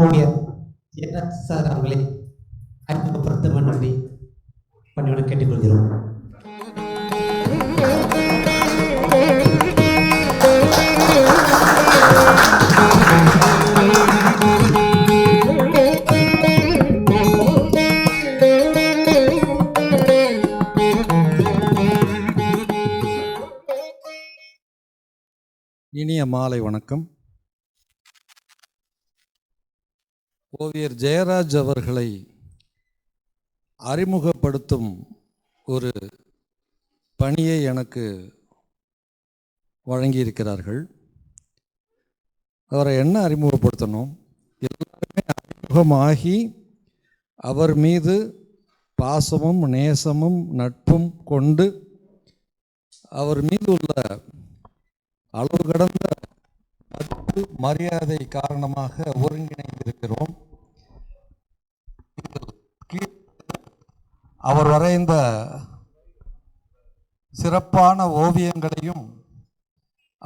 ஓவியர் சார் அவர்களை அறிமுகப்படுத்த வேண்டும்படி பணியுடன் கேட்டுக்கொள்கிறோம். இனிய மாலை வணக்கம். ஓவியர் ஜெயராஜ் அவர்களை அறிமுகப்படுத்தும் ஒரு பணியை எனக்கு வழங்கியிருக்கிறார்கள். அவரை என்ன அறிமுகப்படுத்தணும்? எல்லாருமே அறிமுகமாகி அவர் மீது பாசமும் நேசமும் நட்பும் கொண்டு அவர் மீது உள்ள அளவு கடந்த மதிப்பு மரியாதை காரணமாக ஒருங்கிணைந்திருக்கிறோம். அவர் வரைந்த சிறப்பான ஓவியங்களையும்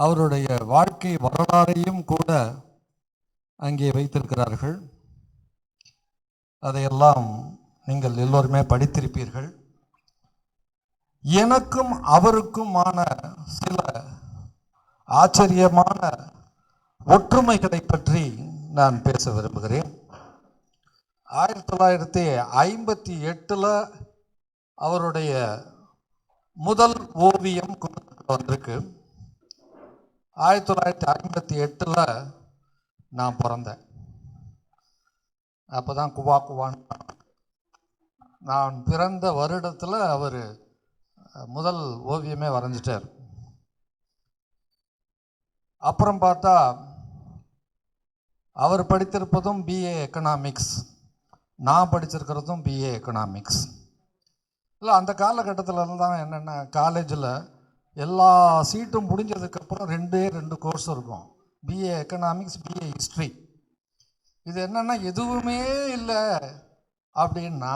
அவருடைய வாழ்க்கை வரலாறையும் கூட அங்கே வைத்திருக்கிறார்கள். அதையெல்லாம் நீங்கள் எல்லோருமே படித்திருப்பீர்கள். எனக்கும் அவருக்குமான சில ஆச்சரியமான ஒற்றுமைகளை பற்றி நான் பேச விரும்புகிறேன். 1958 அவருடைய முதல் ஓவியம் வந்திருக்கு. 1958 நான் பிறந்தேன். அப்போ தான் குவா குவான்னு நான் பிறந்த வருடத்தில் அவர் முதல் ஓவியமே வரைஞ்சிட்டார். அப்புறம் பார்த்தா அவர் படித்திருப்பதும் பிஏ எக்கனாமிக்ஸ், நான் படிச்சிருக்கிறதும் பிஏ எக்கனாமிக்ஸ். இல்லை, அந்த காலகட்டத்தில் தான் என்னென்ன காலேஜில் எல்லா சீட்டும் முடிஞ்சதுக்கப்புறம் 2 கோர்ஸ் இருக்கும். BA economics, BA history. இது என்னென்னா எதுவுமே இல்லை அப்படின்னா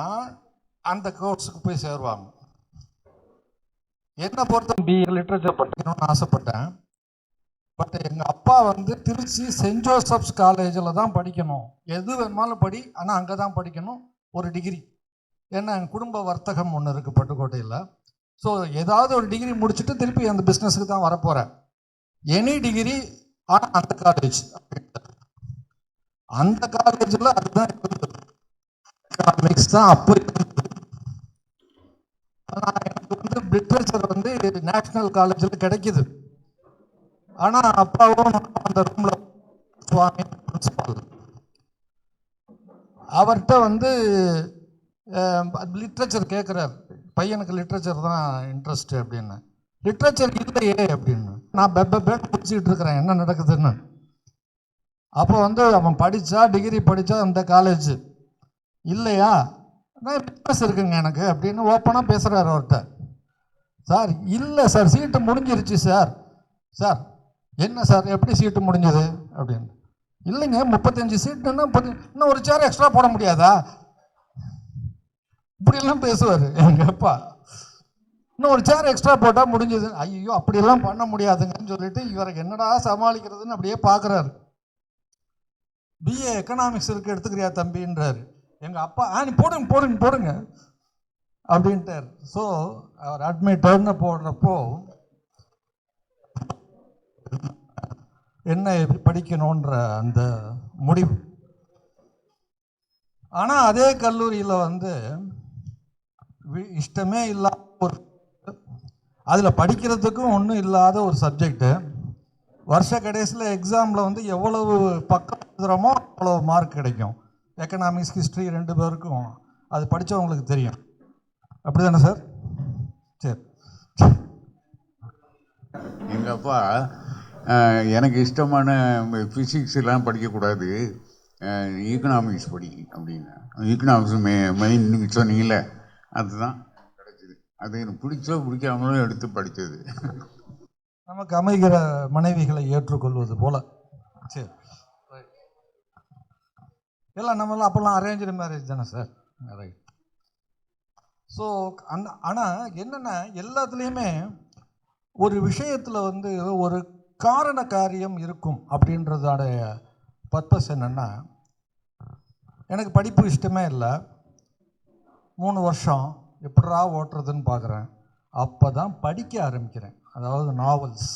அந்த கோர்ஸுக்கு போய் சேருவாங்க. என்னை பொறுத்த பிஏ லிட்ரேச்சர் படிக்கணும்னு ஆசைப்பட்டேன். பட் எங்கள் அப்பா திருச்சி சென்ட் ஜோசப்ஸ் காலேஜில் தான் படிக்கணும், எது வேணுமாலும் படி, ஆனால் அங்கே தான் படிக்கணும், ஒரு டிகிரி. ஏன்னா என் குடும்ப வர்த்தகம் ஒன்று இருக்குது பட்டுக்கோட்டையில். ஸோ ஏதாவது ஒரு டிகிரி முடிச்சுட்டு திருப்பி அந்த பிஸ்னஸுக்கு தான் வரப்போகிறேன். எனி டிகிரி, ஆனால் அந்த காலேஜ். அந்த காலேஜில் அதுதான் எக்கனாமிக்ஸ் தான் அப்போ இருந்தது. ஆனால் எனக்கு லிட்ரேச்சர் நேஷ்னல் காலேஜில் கிடைக்கிது. ஆனால் அப்பாவும் அந்த ரூமில் சுவாமி பிரின்சிபால் அவர்கிட்ட லிட்ரேச்சர் கேட்குறார். பையனுக்கு லிட்ரேச்சர் தான் இன்ட்ரெஸ்ட்டு அப்படின்னு. லிட்ரேச்சர் இல்லையே அப்படின்னு நான் பேட்டு பிடிச்சிக்கிட்டு இருக்கிறேன் என்ன நடக்குதுன்னு. அப்போ அவன் படித்தா, டிகிரி படித்தா அந்த காலேஜ் இல்லையா, நான் பிஸ்னஸ் இருக்குங்க எனக்கு அப்படின்னு ஓப்பனாக பேசுகிறார் அவர்கிட்ட. சார் இல்லை சார், சீட்டு முடிஞ்சிருச்சு சார். சார் என்ன சார், எப்படி சீட்டு முடிஞ்சது அப்படின்னு. இல்லைங்க, 35 சீட்டுன்னா இன்னும் ஒரு சேர் எக்ஸ்ட்ரா போட முடியாதா, இப்படியெல்லாம் பேசுவார் எங்கள் அப்பா. இன்னும் ஒரு சேர் எக்ஸ்ட்ரா போட்டால் முடிஞ்சது. ஐயோ அப்படியெல்லாம் பண்ண முடியாதுங்கன்னு சொல்லிட்டு இவருக்கு என்னடா சமாளிக்கிறதுன்னு அப்படியே பார்க்குறாரு. பிஏ எக்கனாமிக்ஸ் இருக்கு, எடுத்துக்கிறியா தம்பின்றாரு. எங்கள் அப்பா நீ போடுங்க போடுங்க போடுங்க அப்படின்ட்டார். ஸோ அவர் அட்மிட்டர்னு போடுறப்போ என்ன எப்படி படிக்கணுன்ற அந்த முடிவு. ஆனால் அதே கல்லூரியில் இஷ்டமே இல்லாத ஒரு, அதில் படிக்கிறதுக்கும் ஒன்றும் இல்லாத ஒரு சப்ஜெக்டு. வருஷ கடைசியில் எக்ஸாமில் எவ்வளவு பக்கம் எழுதுகிறோமோ அவ்வளோ மார்க் கிடைக்கும். எக்கனாமிக்ஸ் ஹிஸ்ட்ரி 2 பேருக்கும் அது படித்தவங்களுக்கு தெரியும். அப்படி தானே சார்? சரி. எங்கள் அப்பா எனக்கு இஷ்டமான ஃபிசிக்ஸ்லாம் படிக்கக்கூடாது, ஈக்கனாமிக்ஸ் படி அப்படின்னு. ஈக்கனாமிக்ஸ் மெயின் சொன்னீங்களே, அதுதான் கிடைச்சிது. அது எனக்கு பிடிக்காமலும் எடுத்து படித்தது. நமக்கு அமைகிற மனைவிகளை ஏற்றுக்கொள்வது போல. சரி, எல்லாம் நம்மளாம் அப்போல்லாம் அரேஞ்சு மேரேஜ் தானே சார்? ரைட். ஸோ ஆனால் என்னென்னா எல்லாத்துலேயுமே ஒரு விஷயத்தில் வந்து ஒரு காரண காரியம் இருக்கும். அப்படின்றதோட பர்பஸ் என்னென்னா, எனக்கு படிப்பு இஷ்டமே இல்லை, 3 வருஷம் எப்படா ஓட்டுறதுன்னு பார்க்குறேன். அப்போ தான் படிக்க ஆரம்பிக்கிறேன். அதாவது நாவல்ஸ்,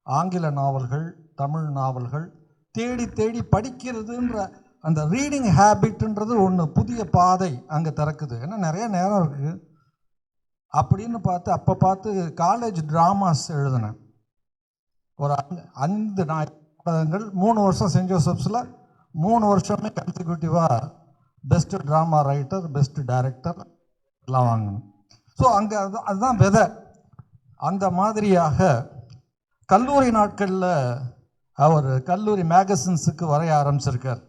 ஆங்கில நாவல்கள், தமிழ் நாவல்கள் தேடி தேடி படிக்கிறதுன்ற அந்த ரீடிங் ஹேபிட்ன்றது ஒன்று புதிய பாதை அங்கே திறக்குது. ஏன்னா நிறைய நேரம் இருக்குது அப்படின்னு பார்த்து காலேஜ் ட்ராமாஸ் எழுதினேன். ஒரு 5 நாடகங்கள் 3 வருஷம் சென்ட் ஜோசப்ஸில் 3 வருஷமே கன்சிக்யூட்டிவாக best drama writer, best director எல்லாம் வாங்கணும். ஸோ அங்கே அதுதான் விதை. அந்த மாதிரியாக கல்லூரி நாட்களில் அவர் கல்லூரி மேகசின்ஸுக்கு வரைய ஆரம்பிச்சிருக்கார்.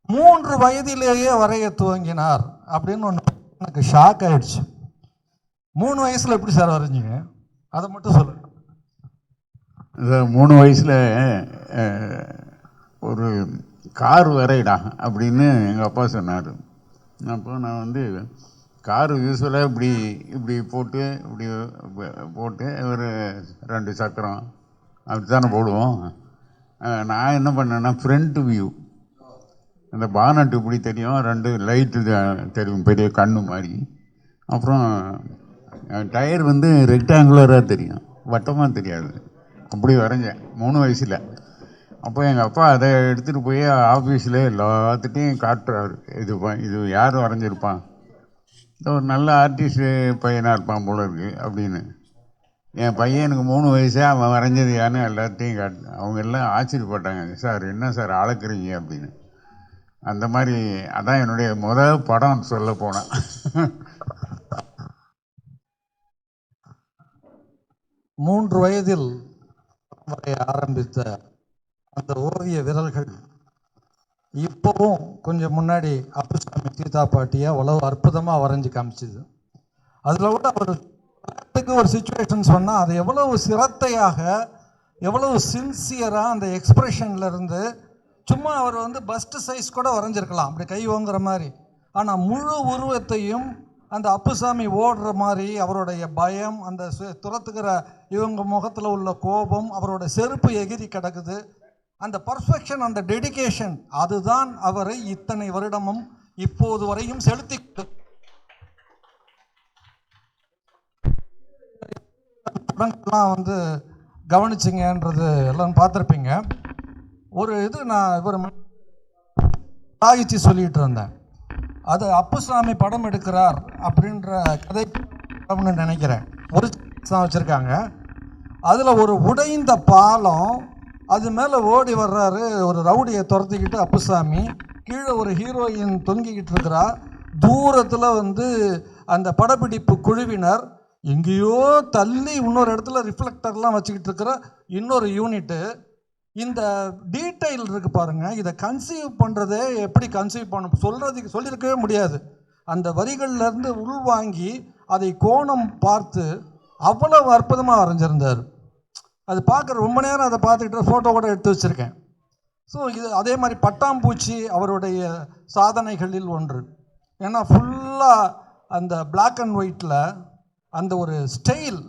3 வயதிலேயே வரைய துவங்கினார் அப்படின்னு ஒன்று எனக்கு ஷாக் ஆகிடுச்சு. 3 வயசில் எப்படி சார் வரைஞ்சிங்க? அதை மட்டும் சொல்லுங்கள். 3 வயசில் ஒரு கார் வரைடா அப்படின்னு எங்கள் அப்பா சொன்னார். அப்போ நான் வந்து கார் யூஸ்வலாக இப்படி போட்டு ஒரு 2 சக்கரம் அப்படி தானே போடுவோம். நான் என்ன பண்ணேன்னா ஃப்ரண்ட் வியூ, அந்த பானட்டு இப்படி தெரியும், 2 லைட்டு தெரியும், பெரிய கண்ணு மாதிரி. அப்புறம் டயர் வந்து ரெக்டாங்குலராக தெரியும், வட்டமாக தெரியாது. அப்படி வரைஞ்சேன் 3 வயசில். அப்போ எங்கள் அப்பா அதை எடுத்துகிட்டு போய் ஆஃபீஸில் எல்லாத்துட்டையும் காட்டுறாரு. இது யார் வரைஞ்சிருப்பான், ஒரு நல்ல ஆர்டிஸ்ட்டு பையனாக இருப்பான் போல இருக்கு அப்படின்னு. என் பையனுக்கு 3 வயசே அவன் வரைஞ்சது யாருன்னு எல்லாத்தையும் காட்டு. அவங்க எல்லாம் ஆச்சரியப்பட்டாங்க, சார் என்ன சார் அளக்குறீங்க அப்படின்னு. அந்த மாதிரி அதான் என்னுடைய முதல் படம் சொல்ல போனேன். 3 வயதில் வரைய ஆரம்பித்த அந்த ஓவிய விரல்கள் இப்போவும் கொஞ்சம் முன்னாடி அப்புசாமி சீதா பாட்டியை அவ்வளவு அற்புதமாக வரைஞ்சி காமிச்சிது. அதில் கூட ஒரு சுச்சுவேஷன் சொன்னால் அது எவ்வளவு சிரத்தையாக, எவ்வளவு சின்சியராக அந்த எக்ஸ்பிரஷனில் இருந்து, சும்மா அவர் வந்து பஸ்ட் சைஸ் கூட வரைஞ்சிருக்கலாம் அப்படி கை வாங்குற மாதிரி. ஆனால் முழு உருவத்தையும் அந்த அப்புசாமி ஓடுற மாதிரி, அவருடைய பயம், அந்த துரத்துக்கிற இவங்க முகத்தில் உள்ள கோபம், அவரோட செருப்பு எகிரி கிடக்குது, அந்த பர்ஃபெக்ஷன், அந்த டெடிகேஷன், அதுதான் அவரை இத்தனை வருடமும் இப்போது வரையும் செலுத்தி படங்கள்லாம் வந்து கவனிச்சிங்கன்றது எல்லாம் பார்த்துருப்பீங்க. ஒரு இது நான் இவர் ஆகிச்சு சொல்லிகிட்டு இருந்தேன். அது அப்புசாமி படம் எடுக்கிறார் அப்படின்ற கதை படம்னு நினைக்கிறேன். ஒரு வச்சுருக்காங்க. அதில் ஒரு உடைந்த பாலம், அது மேலே ஓடி வர்றாரு ஒரு ரவுடியை துரத்திக்கிட்டு அப்புசாமி. கீழே ஒரு ஹீரோயின் தொங்கிக்கிட்டு இருக்கிறா. தூரத்தில் வந்து அந்த படப்பிடிப்பு குழுவினர், எங்கேயோ தள்ளி இன்னொரு இடத்துல ரிஃப்ளெக்டர்லாம் வச்சுக்கிட்டு இருக்கிற இன்னொரு யூனிட்டு. இந்த டீட்டெயில் இருக்குது பாருங்கள். இதை கன்சீவ் பண்ணுறதே எப்படி கன்சீவ் பண்ண சொல்லியிருக்கவே முடியாது. அந்த வரிகள்லேருந்து உள்வாங்கி அதை கோணம் பார்த்து அவ்வளவு அற்புதமாக வரைஞ்சிருந்தார். அது பார்க்குற ரொம்ப நேரம் அதை பார்த்துக்கிட்டு ஃபோட்டோ கூட எடுத்து வச்சுருக்கேன். ஸோ இது அதே மாதிரி பட்டாம்பூச்சி அவருடைய சாதனைகளில் ஒன்று. ஏன்னா ஃபுல்லாக அந்த பிளாக் அண்ட் ஒயிட்டில் அந்த ஒரு ஸ்டைல்,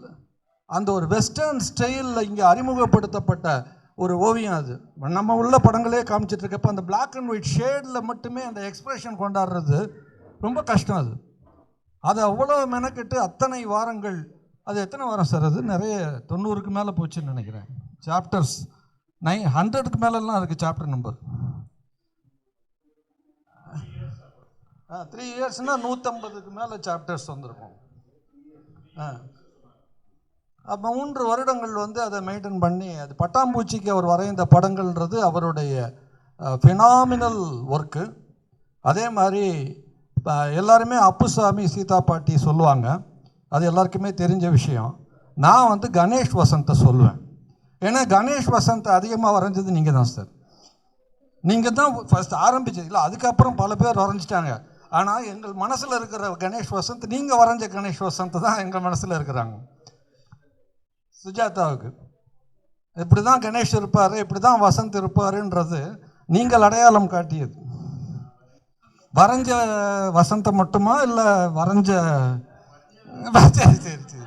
அந்த ஒரு வெஸ்டர்ன் ஸ்டைலில் இங்கே அறிமுகப்படுத்தப்பட்ட ஒரு ஓவியம். அது நம்ம உள்ள படங்களே காமிச்சிட்ருக்கப்போ அந்த பிளாக் அண்ட் ஒயிட் ஷேடில் மட்டுமே அந்த எக்ஸ்ப்ரெஷன் கொண்டாடுறது ரொம்ப கஷ்டம். அது அவ்வளோ மெனக்கெட்டு அத்தனை வாரங்கள். அது எத்தனை வாரம் சார்? அது நிறைய 90க்கு மேலே போச்சுன்னு நினைக்கிறேன். சாப்டர்ஸ் 900க்கு மேலெல்லாம் இருக்குது சாப்டர் நம்பர். 3 இயர்ஸ்னால் 150க்கு மேலே சாப்டர்ஸ் வந்திருக்கும். 3 வருடங்கள் வந்து அதை மெயின்டைன் பண்ணி, அது பட்டாம்பூச்சிக்கு அவர் வரைந்த படங்கள்ன்றது அவருடைய ஃபினாமினல் ஒர்க்கு. அதே மாதிரி எல்லாருமே அப்புசாமி சீதா பாட்டி சொல்லுவாங்க, அது எல்லாருக்குமே தெரிஞ்ச விஷயம். நான் வந்து கணேஷ் வசந்தை சொல்லுவேன். ஏன்னா கணேஷ் வசந்த் அதிகமாக வரைஞ்சது நீங்கள் தான் சார். நீங்கள் தான் ஃபஸ்ட் ஆரம்பிச்சது இல்லை, அதுக்கப்புறம் பல பேர் வரைஞ்சிட்டாங்க. ஆனால் எங்கள் மனசில் இருக்கிற கணேஷ் வசந்த், நீங்கள் வரைஞ்ச கணேஷ் வசந்த் தான் எங்கள் மனசில் இருக்கிறாங்க. சுஜாதாவுக்கு இப்படி தான் கணேஷ் இருப்பார், இப்படி தான் வசந்த் இருப்பாருன்றது நீங்கள் அடையாளம் காட்டியது. வரைஞ்ச வசந்தை மட்டுமா இல்லை வரைஞ்ச? சரி சரி சரி.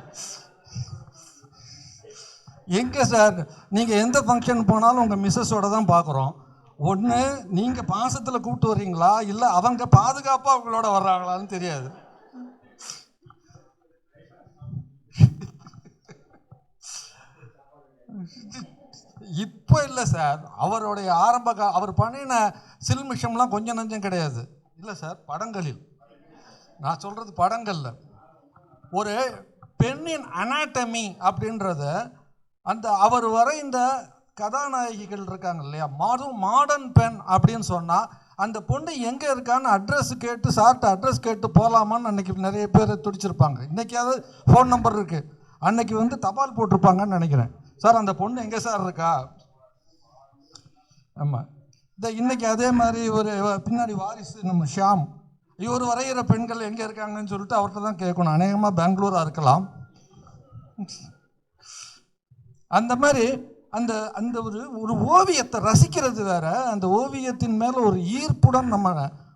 எங்கே சார் நீங்கள் எந்த ஃபங்க்ஷன் போனாலும் உங்கள் மிஸ்ஸஸோட தான் பார்க்குறோம். ஒன்று நீங்கள் பாசத்தில் கூப்பிட்டு வர்றீங்களா, இல்லை அவங்க பாதுகாப்பாக அவங்களோட வர்றாங்களான்னு தெரியாது. இப்போ இல்லை சார், அவருடைய அவர் பண்ணின சில்மிஷம்லாம் கொஞ்சம் நஞ்சம் கிடையாது. இல்லை சார், படங்களில் நான் சொல்கிறது படங்களில் ஒரு பெண்ணின் அனாட்டமி அப்படின்றத அந்த அவர் வரைந்த கதாநாயகிகள் இருக்காங்க இல்லையா, மாடர்ன் பெண் அப்படின்னு சொன்னால் அந்த பொண்ணு எங்கே இருக்கான்னு அட்ரஸ் கேட்டு, சார்ட்டு அட்ரஸ் கேட்டு போகலாமான்னு அன்றைக்கி நிறைய பேர் துடிச்சிருப்பாங்க. இன்றைக்கியாவது ஃபோன் நம்பர் இருக்குது, அன்றைக்கி வந்து தபால் போட்டிருப்பாங்கன்னு நினைக்கிறேன். சார் அந்த பொண்ணு எங்கே சார் இருக்கா? ஆமாம். இன்றைக்கி அதே மாதிரி ஒரு பின்னாடி வாரிசு நம்ம ஷியாம், இவர் வரைகிற பெண்கள் எங்கே இருக்காங்கன்னு சொல்லிட்டு அவர்கிட்ட தான் கேட்கணும். அநேகமாக பெங்களூராக இருக்கலாம். அந்த மாதிரி அந்த அந்த ஒரு ஓவியத்தை ரசிக்கிறது வேற, அந்த ஓவியத்தின் மேலே ஒரு ஈர்ப்புடன் நம்ம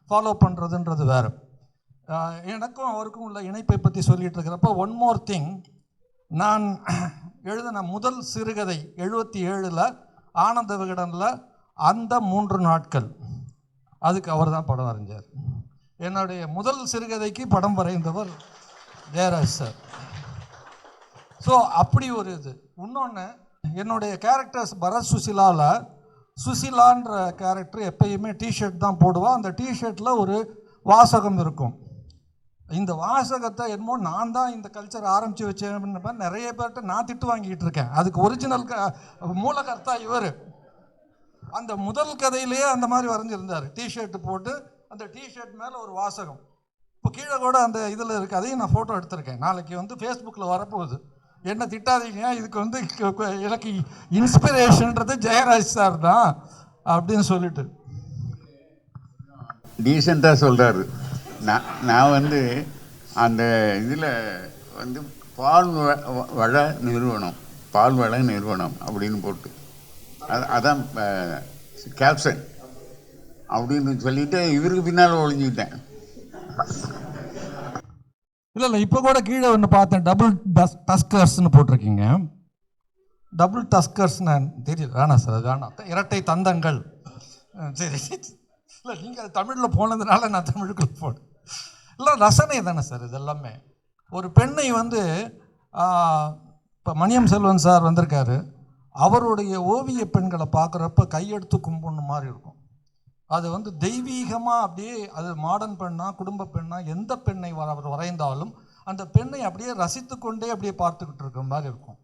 ஃபாலோ பண்ணுறதுன்றது வேறு. எனக்கும் அவருக்கும் உள்ள இணைப்பை பற்றி சொல்லிகிட்டு இருக்கிறப்ப ஒன் மோர் திங், நான் எழுதின முதல் சிறுகதை 77 ஆனந்த விகடனில் அந்த 3 நாட்கள், அதுக்கு அவர் தான் படம் வரைஞ்சார். என்னுடைய முதல் சிறுகதைக்கு படம் வரைந்தவர் ஜெயராஜ் சார். ஸோ அப்படி ஒரு இது. இன்னொன்று, என்னுடைய கேரக்டர்ஸ் பரத் சுசிலாவில் சுசிலான்ற கேரக்டர் எப்பயுமே டிஷர்ட் தான் போடுவாள். அந்த டிஷர்ட்டில் ஒரு வாசகம் இருக்கும். இந்த வாசகத்தை என்னமோ நான் தான் இந்த கல்ச்சர் ஆரம்பித்து வச்சேன், நிறைய பேர்கிட்ட நான் திட்டு வாங்கிக்கிட்டு இருக்கேன். அதுக்கு ஒரிஜினல் மூலகர்த்தா இவர். அந்த முதல் கதையிலேயே அந்த மாதிரி வரைஞ்சிருந்தார். டிஷர்ட்டு போட்டு அந்த டிஷர்ட் மேலே ஒரு வாசகம். இப்போ கீழே கூட அந்த இதில் இருக்குது, அதையும் நான் ஃபோட்டோ எடுத்திருக்கேன். நாளைக்கு வந்து ஃபேஸ்புக்கில் வரப்போகுது. என்ன திட்டாதீங்க, இதுக்கு வந்து எனக்கு இன்ஸ்பிரேஷன்றது ஜெயராஜ் சார் தான் அப்படின்னு சொல்லிட்டு டீசெண்டாக சொல்கிறாரு. நான் வந்து அந்த இதில் வந்து பால்வள நிறுவனம் அப்படின்னு போட்டு அதான் கேப்சன் அப்படின்னு சொல்லிட்டு இவருக்கு பின்னால் ஒழிஞ்சுக்கிட்டேன். இல்லை இப்போ கூட கீழே ஒன்று பார்த்தேன், டபுள் டஸ்கர்ஸ்னு போட்டிருக்கீங்க. டபுள் டஸ்கர்ஸ்னு தெரியல, வேணாம் சார், அது வேணாம். இரட்டை தந்தங்கள். சரி, இல்லை நீங்கள் அது தமிழில் போனதுனால நான் தமிழுக்குள்ள போனேன். இல்லை ரசனை தானே சார் இது எல்லாமே. ஒரு பெண்ணை வந்து இப்போ மணியம் செல்வன் சார் வந்திருக்காரு, அவருடைய ஓவிய பெண்களை பார்க்குறப்ப கையெடுத்து கும்பிடணும் மாதிரி இருக்கும். அது வந்து தெய்வீகமாக அப்படியே, அது மாடர்ன் பெண்ணா குடும்ப பெண்ணா எந்த பெண்ணை அவர் வரைந்தாலும் அந்த பெண்ணை அப்படியே ரசித்து கொண்டே அப்படியே பார்த்துக்கிட்டு இருக்கிற மாதிரி இருக்கும்.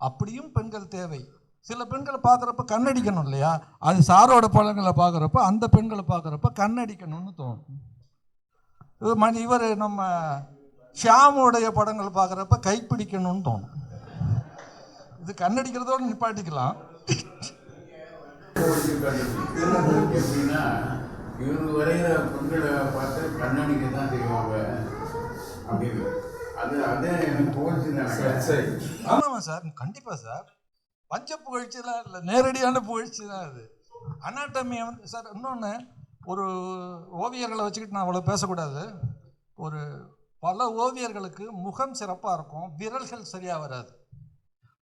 அப்படியும் பெண்கள் தேவை. சில பெண்களை பார்க்குறப்ப கண்ணடிக்கணும் இல்லையா, அது சாரோட படங்களை பார்க்குறப்ப அந்த பெண்களை பார்க்குறப்ப கண்ணடிக்கணும்னு தோணும். இவர் நம்ம ஷியாமுடைய படங்கள் பார்க்குறப்ப கைப்பிடிக்கணும்னு தோணும். இது கண்ணடிக்கிறதோடு நிப்பாட்டிக்கலாம். எப்படின்னா இவர் வரைகிற பெண்களை பார்த்து கண்ணடிக்க தான் செய்வாங்க அப்படின்னு. அதே எனக்கு புகழ்ச்சி. ஆமாம் சார், கண்டிப்பாக சார். பஞ்ச புகழ்ச்சியெல்லாம் இல்லை, நேரடியான புகழ்ச்சி தான் அது. அனாட்டமியை வந்து சார், இன்னொன்று ஒரு ஓவியர்களை வச்சுக்கிட்டு நான் அவ்வளோ பேசக்கூடாது. ஒரு பல ஓவியர்களுக்கு முகம் சிறப்பாக இருக்கும், விரல்கள் சரியாக வராது.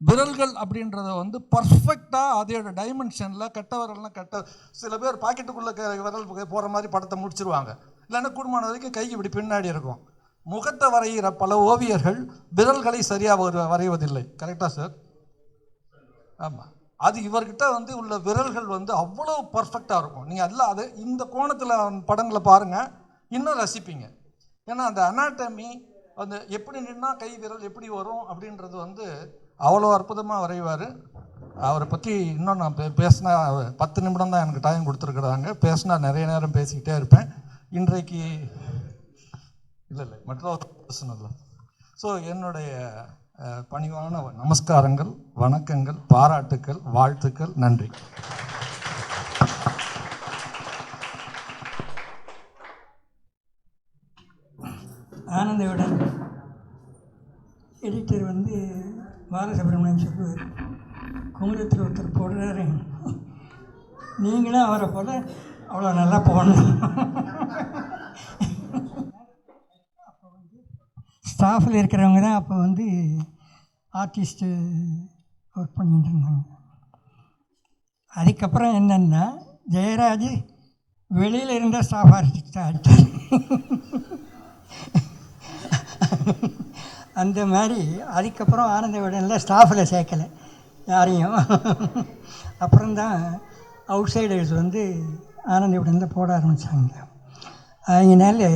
விரல்கள் அப்படின்றத வந்து பர்ஃபெக்டாக அதோட டைமென்ஷனில் கட்ட விரல்னால் கட்ட, சில பேர் பாக்கெட்டுக்குள்ளே விரல் போகிற மாதிரி படத்தை முடிச்சிருவாங்க. இல்லைன்னா கூடுமான வரைக்கும் கைக்கு இப்படி பின்னாடி இருக்கும். முகத்தை வரைகிற பல ஓவியர்கள் விரல்களை சரியாக வரைவதில்லை. கரெக்டாக சார்? ஆமாம். அது இவர்கிட்ட வந்து உள்ள விரல்கள் வந்து அவ்வளோ பர்ஃபெக்டாக இருக்கும். நீங்கள் அதில் அது இந்த கோணத்தில் படங்களை பாருங்கள், இன்னும் ரசிப்பீங்க. ஏன்னா அந்த அனாட்டமி, அந்த எப்படி நின்னா கை விரல் எப்படி வரும் அப்படின்றது வந்து அவ்வளோ அற்புதமாக வரைவார். அவரை பற்றி இன்னும் நான் பேசினா 10 நிமிடம் தான் எனக்கு டைம் கொடுத்துருக்குறாங்க. பேசினா நிறைய நேரம் பேசிக்கிட்டே இருப்பேன். இன்றைக்கு இல்லை மற்றொரு பிரச்சனை இல்லை. ஸோ என்னுடைய பணிவான நமஸ்காரங்கள், வணக்கங்கள், பாராட்டுக்கள், வாழ்த்துக்கள், நன்றி. ஆனந்தவிடன் எடிட்டர் வந்து பாலசுப்ரமணியன் சொல்லுவார், குமுதத்தில் ஒருத்தர் போடுறாரு, நீங்களும் அவரை போல அவ்வளோ நல்லா போடணும். அப்போ வந்து ஸ்டாஃபில் இருக்கிறவங்க தான் அப்போ வந்து ஆர்டிஸ்ட்டு ஒர்க் பண்ணிட்டு இருந்தாங்க. அதுக்கப்புறம் என்னென்னா ஜெயராஜ் வெளியில் இருந்த ஸ்டாஃப் ஆர்டிஸ்ட் ஆகிட்டார். அந்த மாதிரி அதுக்கப்புறம் ஆனந்த விடனில் ஸ்டாஃபில் சேர்க்கலை யாரையும். அப்புறம்தான் அவுட் சைடர்ஸ் வந்து ஆனந்த விடனில் போட ஆரம்பித்தாங்க. அதனால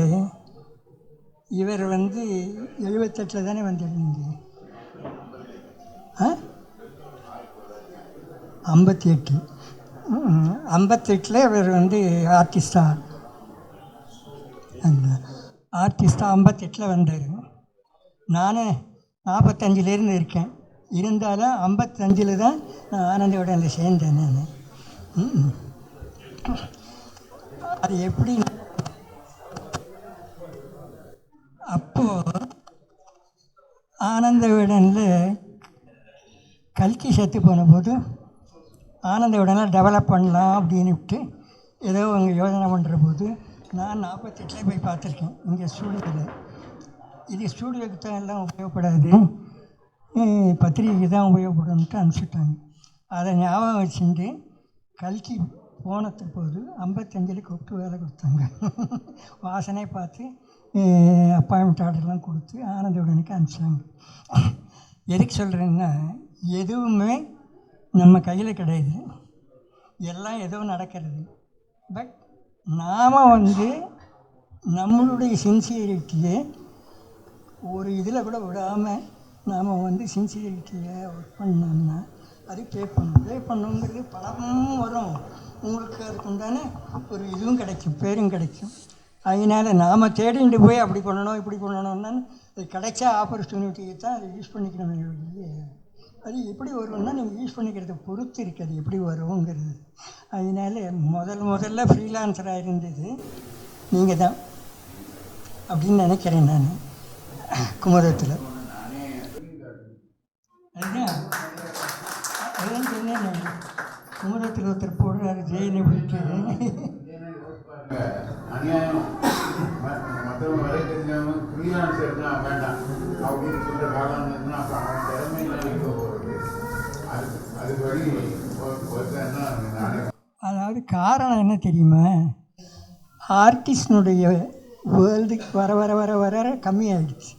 இவர் வந்து 78 தானே வந்துடுங்க. 58 இவர் வந்து ஆர்டிஸ்டாக 58 வந்தார். நான் 45 இருக்கேன். இருந்தாலும் 55 தான் நான் ஆனந்த விடனில் சேர்ந்தேன். நான் அது எப்படி, அப்போது ஆனந்த விடனில் கல்கி செத்து போன போது ஆனந்த விடனில் டெவலப் பண்ணலாம் அப்படின்ட்டு ஏதோ அவங்க யோசனை பண்ணுற போது நான் 48 போய் பார்த்துருக்கேன். இங்கே ஸ்டூடியோவில் இது ஸ்டூடியோக்கு தான் எல்லாம் உபயோகப்படாது, பத்திரிகைக்கு தான் உபயோகப்படும்ட்டு அனுப்பிச்சிட்டாங்க. அதை ஞாபகம் வச்சுட்டு கல்கி போனதுக்கு போது 55 கூப்பிட்டு வேலை கொடுத்தாங்க. வாசனை பார்த்து அப்பாயின்மெண்ட் ஆர்டர்லாம் கொடுத்து ஆனந்த விடனுக்கு அனுப்பிச்சாங்க. எதுக்கு சொல்கிறேன்னா, எதுவுமே நம்ம கையில் கிடையாது, எல்லாம் ஏதோ நடக்கிறது. பட் நாம் வந்து நம்மளுடைய சின்சியரிட்டியை ஒரு இதில் கூட விடாமல் நாம் வந்து சின்சியரிட்டியை ஒர்க் பண்ணோம்னா அது பே பண்ணுங்கிறது பணமும் வரும் உங்களுக்கு, அதுக்கு உண்டான ஒரு இதுவும் கிடைக்கும், பேரும் கிடைக்கும். அதனால் நாம் தேடிட்டு போய் அப்படி பண்ணணும் இப்படி பண்ணணும்னா அது கிடைச்ச ஆப்பர்ச்சுனிட்டியை தான் அதை யூஸ் பண்ணிக்கணும். அது எப்படி வரும்னா நீங்கள் யூஸ் பண்ணிக்கிறத பொறுத்து இருக்குது அது எப்படி வருங்கிறது. அதனால முதல்ல ஃப்ரீலான்சராக இருந்தது நீங்கள் தான் அப்படின்னு நினைக்கிறேன் நான் குமுதத்தில். அதுதான் சொன்னேன், குமுதத்தில் ஒருத்தர் போடுறாரு ஜெயினை விட்டு அநியாயம், மற்றவங்க வரை தெரிஞ்சவங்க ஃப்ரீலான்சர் தான் வேண்டாம் அப்படின்னு சொல்கிற காலம் இருந்துன்னா அப்போ அவன் திறமையில இருக்க போகிறது. அது வழி ஒருத்தன்னா நானே. அதாவது காரணம் என்ன தெரியுமா, ஆர்டிஸ்டினுடைய வேர்ல்டுக்கு வர வர வர வர கம்மியாகிடுச்சு,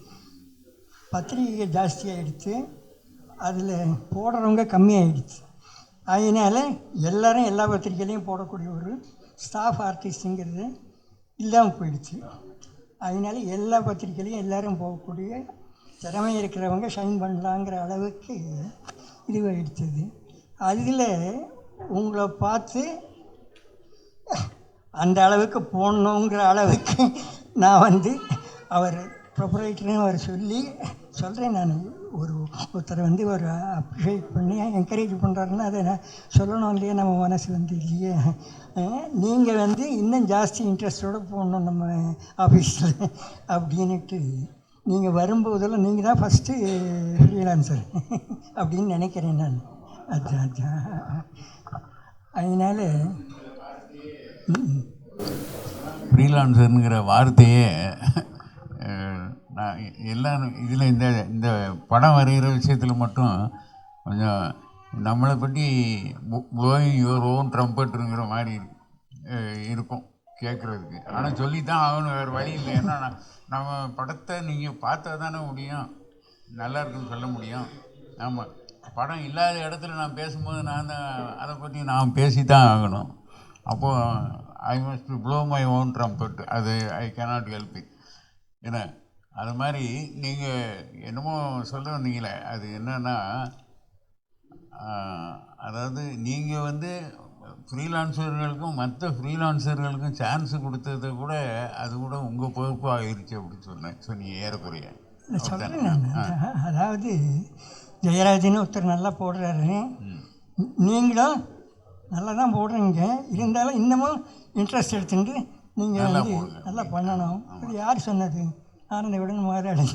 பத்திரிகை ஜாஸ்தி ஆகிடுச்சு, அதில் போடுறவங்க கம்மியாகிடுச்சு. அதனால் எல்லோரும் எல்லா பத்திரிகையிலையும் போடக்கூடிய ஒரு ஸ்டாஃப் ஆர்டிஸ்ட்டுங்கிறது இல்லாமல் போயிடுச்சு. அதனால எல்லா பத்திரிக்கையிலையும் எல்லோரும் போகக்கூடிய திறமை இருக்கிறவங்க ஷைன் பண்ணலாங்கிற அளவுக்கு இதுவாகிடுச்சது. அதில் உங்களை பார்த்து அந்த அளவுக்கு போடணுங்கிற அளவுக்கு நான் வந்து அவர் ப்ரொப்ரைட்டர்னு அவர் சொல்கிறேன். நான் ஒருத்தரை வந்து ஒரு அப்ரிஷியேட் பண்ணி என்கரேஜ் பண்ணுறாருன்னா அதை நான் சொல்லணும் இல்லையா, நம்ம மனசு வந்து இல்லையே. நீங்கள் வந்து இன்னும் ஜாஸ்தி இன்ட்ரெஸ்டோடு போடணும் நம்ம ஆஃபீஸில் அப்படின்ட்டு நீங்கள் வரும்போதெல்லாம் நீங்கள் தான் ஃபஸ்ட்டு ஃப்ரீலான்சர் அப்படின்னு நினைக்கிறேன் நான். அதுதான் அதனால் ஃப்ரீலான்சருங்கிற வார்த்தையே நான் எல்லாரும் இதில் இந்த படம் வரைகிற விஷயத்தில் மட்டும் கொஞ்சம் நம்மளை பற்றி ப்ளோயிங் யுவர் ஓன் ட்ரம்பட்டுங்கிற மாதிரி இருக்கும் கேட்குறதுக்கு. ஆனால் சொல்லித்தான் ஆகணும், வேறு வழி இல்லை. ஏன்னா நம்ம படத்தை நீங்கள் பார்த்தா தானே முடியும், நல்லா இருக்குன்னு சொல்ல முடியும். ஆமாம், படம் இல்லாத இடத்துல நான் பேசும்போது நான் தான் அதை பற்றி நான் பேசி தான் ஆகணும். அப்போது I must blow my own trumpet, அது ஐ கேனாட் ஹெல்ப் இட். ஏன்னா அது மாதிரி நீங்கள் என்னமோ சொல்ல வந்தீங்களே, அது என்னன்னா அதாவது நீங்கள் வந்து ஃப்ரீலான்சர்களுக்கும் மற்ற ஃப்ரீலான்சர்களுக்கும் சான்ஸ் கொடுத்தது கூட அது கூட உங்கள் பொறுப்பு ஆகிருச்சு அப்படின்னு சொன்னீங்க ஏறக்குறைய. சொல்கிறேன் நான். அதாவது ஜெயராஜன்னு ஒருத்தர் நல்லா போடுறாரு, நீங்களும் நல்லா தான் போடுறீங்க, இருந்தாலும் இன்னமும் இன்ட்ரெஸ்ட் எடுத்துட்டு நீங்கள் வந்து நல்லா பண்ணணும். இது யார் சொன்னது? ஆனந்த விடன் மாறாடு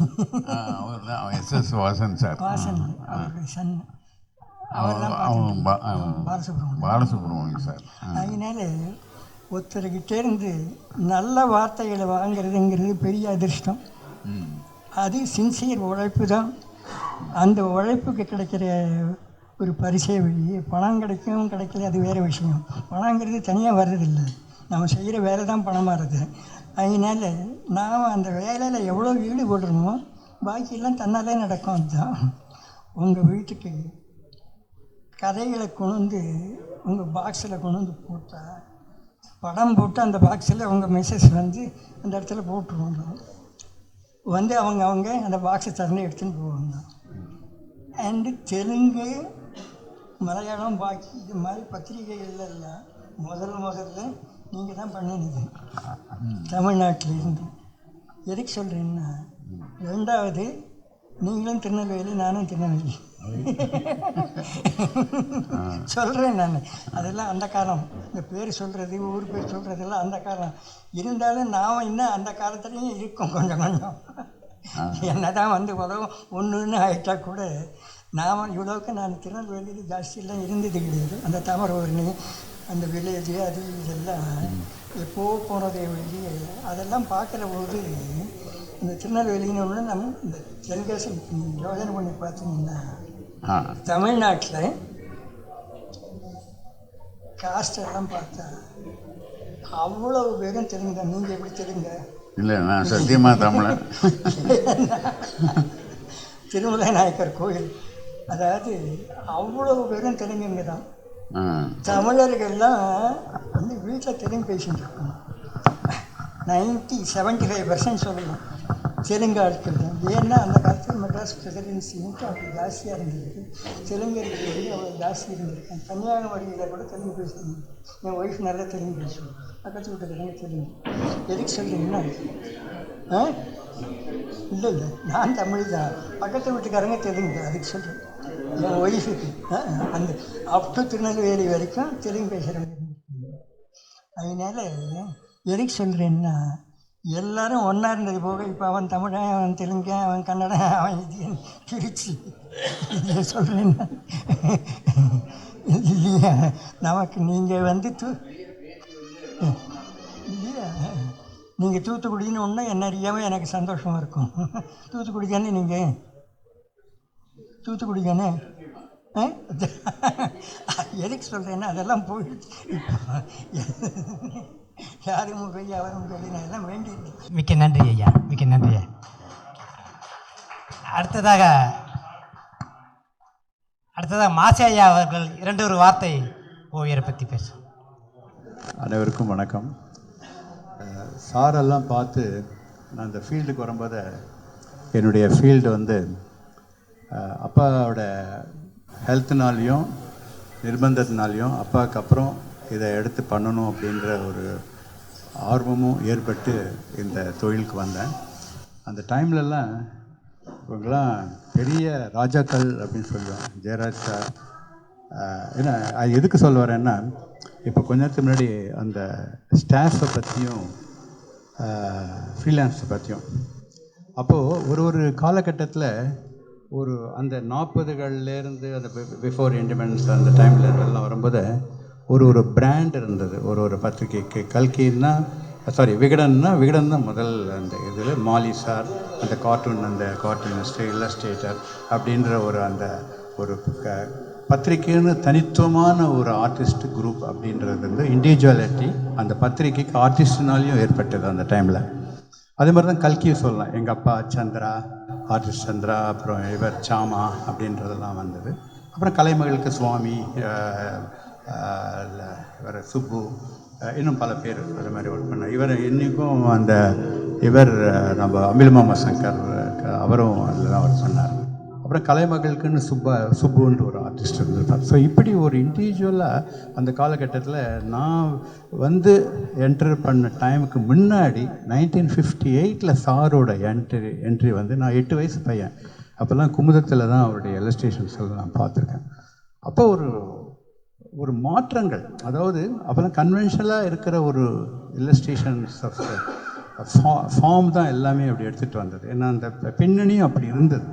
அவர் தான் SS வாசன் சார். வாசன் அவருடைய சன், அவர் தான் பாலசுப்ரமணியம் சார். அதனால ஒருத்தர்கிட்ட இருந்து நல்ல வார்த்தைகளை வாங்கிறதுங்கிறது பெரிய அதிர்ஷ்டம். அது சின்சியர் உழைப்பு தான். அந்த உழைப்புக்கு கிடைக்கிற ஒரு பரிசே வழி. பணம் கிடைக்கும் கிடைக்கல அது வேறு விஷயம். பணங்கிறது தனியாக வர்றதில்லை, நம்ம செய்கிற வேலை தான் பணம் வர்றது. அதனால் நாம் அந்த வேலையில் எவ்வளோ ஈடுபடுறோமோ பாக்கியெல்லாம் தன்னாலே நடக்கும். அதுதான் உங்கள் வீட்டுக்கு கதைகளை கொண்டு வந்து உங்கள் பாக்ஸில் கொண்டு வந்து போட்டால், படம் போட்டு அந்த பாக்ஸில் உங்கள் மெசேஜ் வந்து அந்த இடத்துல போட்டுருவாங்க. வந்து அவங்க அந்த பாக்ஸை திறந்து எடுத்துன்னு போவாங்க. அண்டு தெலுங்கு, மலையாளம், பாக்கி இது மாதிரி பத்திரிகைகள்லாம் முதல்ல நீங்கள் தான் பண்ணினது தமிழ்நாட்டிலேருந்து. எதுக்கு சொல்கிறேன்னா, ரெண்டாவது நீங்களும் திருநெல்வேலி, நானும் திருநெல்வேலி சொல்கிறேன் நான். அதெல்லாம் அந்த காலம், இந்த பேர் சொல்கிறது, ஊர் பேர் சொல்கிறதெல்லாம் அந்த காலம். இருந்தாலும் நாம் இன்னும் அந்த காலத்துலேயும் இருக்கோம் கொஞ்சம் என்ன தான் வந்து உதவும் ஒன்றுன்னு ஆகிட்டா கூட நாம் இவ்வளோக்கு நான் திருநெல்வேலியில் ஜாஸ்தியெல்லாம் இருந்தது கிடையாது. அந்த தாமிரபரணி, அந்த வில்லேஜ், அது இதெல்லாம் எப்போ போனதே வெளியே அதெல்லாம் பார்க்குற போது இந்த திருநெல்வேலின்னு ஒன்று நம்ம இந்த தெலுங்கேசன் யோஜனை பண்ணி பார்த்தீங்கன்னா, தமிழ்நாட்டில் காஸ்டெல்லாம் பார்த்தா அவ்வளவு பேரும் தெலுங்கு தான். நீங்கள் எப்படி தெலுங்க? இல்லை, நான் சத்தியமாக தமிழன். திருமலை நாயக்கர் கோயில், அதாவது அவ்வளவு பேரும் தெலுங்குங்க தான். தமிழர்கள்லாம் வந்து வீட்டில் தெலுங்கு பேசிட்டு இருக்கணும். 75% சொல்லலாம் தெலுங்கு ஆட்கள் தான். ஏன்னா அந்த காலத்தில் மெட்ராஸ் பிரசிடென்சின்ட்டு அப்படி ஜாஸ்தியாக இருந்திருக்கு. தெலுங்கர்கள் வந்து அவ்வளோ ஜாஸ்தி இருந்திருக்கேன். கன்னியாகுமரியில் கூட தெலுங்கு பேசுவாங்க. என் ஒய்ஃப் நல்லா தெலுங்கு பேசுவாங்க. பக்கத்து வீட்டுக்காரங்க தெலுங்கு. எதுக்கு சொல்கிறீங்கன்னா, இல்லை நான் தமிழ் தான், பக்கத்து வீட்டுக்காரங்க தெலுங்கு. அதுக்கு சொல்கிறேன். என் ஒய்ஃபுக்கு அந்த அப் டு திருநெல்வேலி வரைக்கும் தெலுங்கு பேசுகிறவங்க. அதனால எதுக்கு சொல்கிறேன்னா, எல்லோரும் ஒன்றா இருந்தது போக இப்போ அவன் தமிழன், அவன் தெலுங்கன், அவன் கன்னடன், அவன் இது பிரிச்சு சொல்கிறேன்னா இல்லையா? நமக்கு நீங்கள் வந்து இல்லையா, நீங்கள் தூத்துக்குடின்னு ஒன்று என்ன அறியாமல் எனக்கு சந்தோஷமாக இருக்கும். தூத்துக்குடி தானே நீங்கள்? தூத்துக்குடி தானே? எதுக்கு சொல்கிறேன்னா, அதெல்லாம் போயிடுச்சு. யாரும் போய் அவரும் சொல்லி நான் எல்லாம் வேண்டியிருக்கு. மிக்க நன்றி ஐயா, மிக்க நன்றி. அடுத்ததாக மாசி ஐயா அவர்கள் 2 வார்த்தை ஓவியரை பற்றி பேசும். அனைவருக்கும் வணக்கம். சாரெல்லாம் பார்த்து நான் இந்த ஃபீல்டுக்கு வரும்போது, என்னுடைய ஃபீல்டு வந்து அப்பாவோட ஹெல்த்துனாலையும் நிர்பந்தத்தினாலையும் அப்பாவுக்கு அப்புறம் இதை எடுத்து பண்ணணும் அப்படின்ற ஒரு ஆர்வமும் ஏற்பட்டு இந்த தொழிலுக்கு வந்தேன். அந்த டைம்லலாம் இவங்கெல்லாம் பெரிய ராஜாக்கள் அப்படின்னு சொல்லுவேன், ஜெயராஜ் சார். ஏன்னா அது எதுக்கு சொல்ல வரேன்னா, இப்போ கொஞ்ச நேரத்துக்கு முன்னாடி அந்த ஸ்டாஃபை பற்றியும் ஃப்ரீலான்ஸை பற்றியும், அப்போது ஒரு காலகட்டத்தில் அந்த 40கள்லேருந்து அந்த பிஃபோர் இண்டிபெண்டன்ஸ் அந்த டைமில் எல்லாம் வரும்போது ஒரு பிராண்ட் இருந்தது. ஒரு பத்திரிகைக்கு கல்கின்னா விகடன் தான் முதல். அந்த இதில் மாலி சார், அந்த கார்ட்டூனிஸ்ட், இல்லஸ்ட்ரேட்டர் அப்படின்ற ஒரு பத்திரிக்கைன்னு தனித்துவமான ஒரு ஆர்டிஸ்ட் குரூப் அப்படின்றது வந்து இண்டிவிஜுவாலிட்டி அந்த பத்திரிகைக்கு ஆர்டிஸ்ட்னாலையும் ஏற்பட்டது அந்த டைமில். அதே மாதிரி தான் கல்கியும் சொல்லலாம். எங்கள் அப்பா சந்திரா, ஆர்டிஸ்ட் சந்திரா, அப்புறம் இவர் சாமா அப்படின்றதெல்லாம் வந்தது. அப்புறம் கலைமகளுக்கு சுவாமி, இவர் சுப்பு, இன்னும் பல பேர் அது மாதிரி ஒர்க் பண்ணார். இவர் இன்றைக்கும் நம்ம அமில்மாமா சங்கர் அவரும் அதில் தான் அவர் சொன்னார். அப்புறம் கலைமகளுக்குன்னு சுப்புன்ற ஒரு ஆர்டிஸ்ட் இருந்திருப்பார். ஸோ இப்படி ஒரு இண்டிவிஜுவலாக அந்த காலகட்டத்தில் நான் வந்து என்டர் பண்ண டைமுக்கு முன்னாடி 1958 சாரோட என்ட்ரி வந்து நான் 8 வயசு பையன். அப்போல்லாம் குமுதத்தில் தான் அவருடைய இல்லஸ்ட்ரேஷன்ஸ் எல்லாம் நான் பார்த்துருக்கேன். அப்போ ஒரு மாற்றங்கள், அதாவது அப்போல்லாம் கன்வென்ஷனலாக இருக்கிற ஒரு இல்லஸ்ட்ரேஷன்ஸ் ஆஃப் ஃபார்ம் தான் எல்லாமே அப்படி எடுத்துகிட்டு வந்தது. ஏன்னா அந்த பின்னணியும் அப்படி இருந்தது.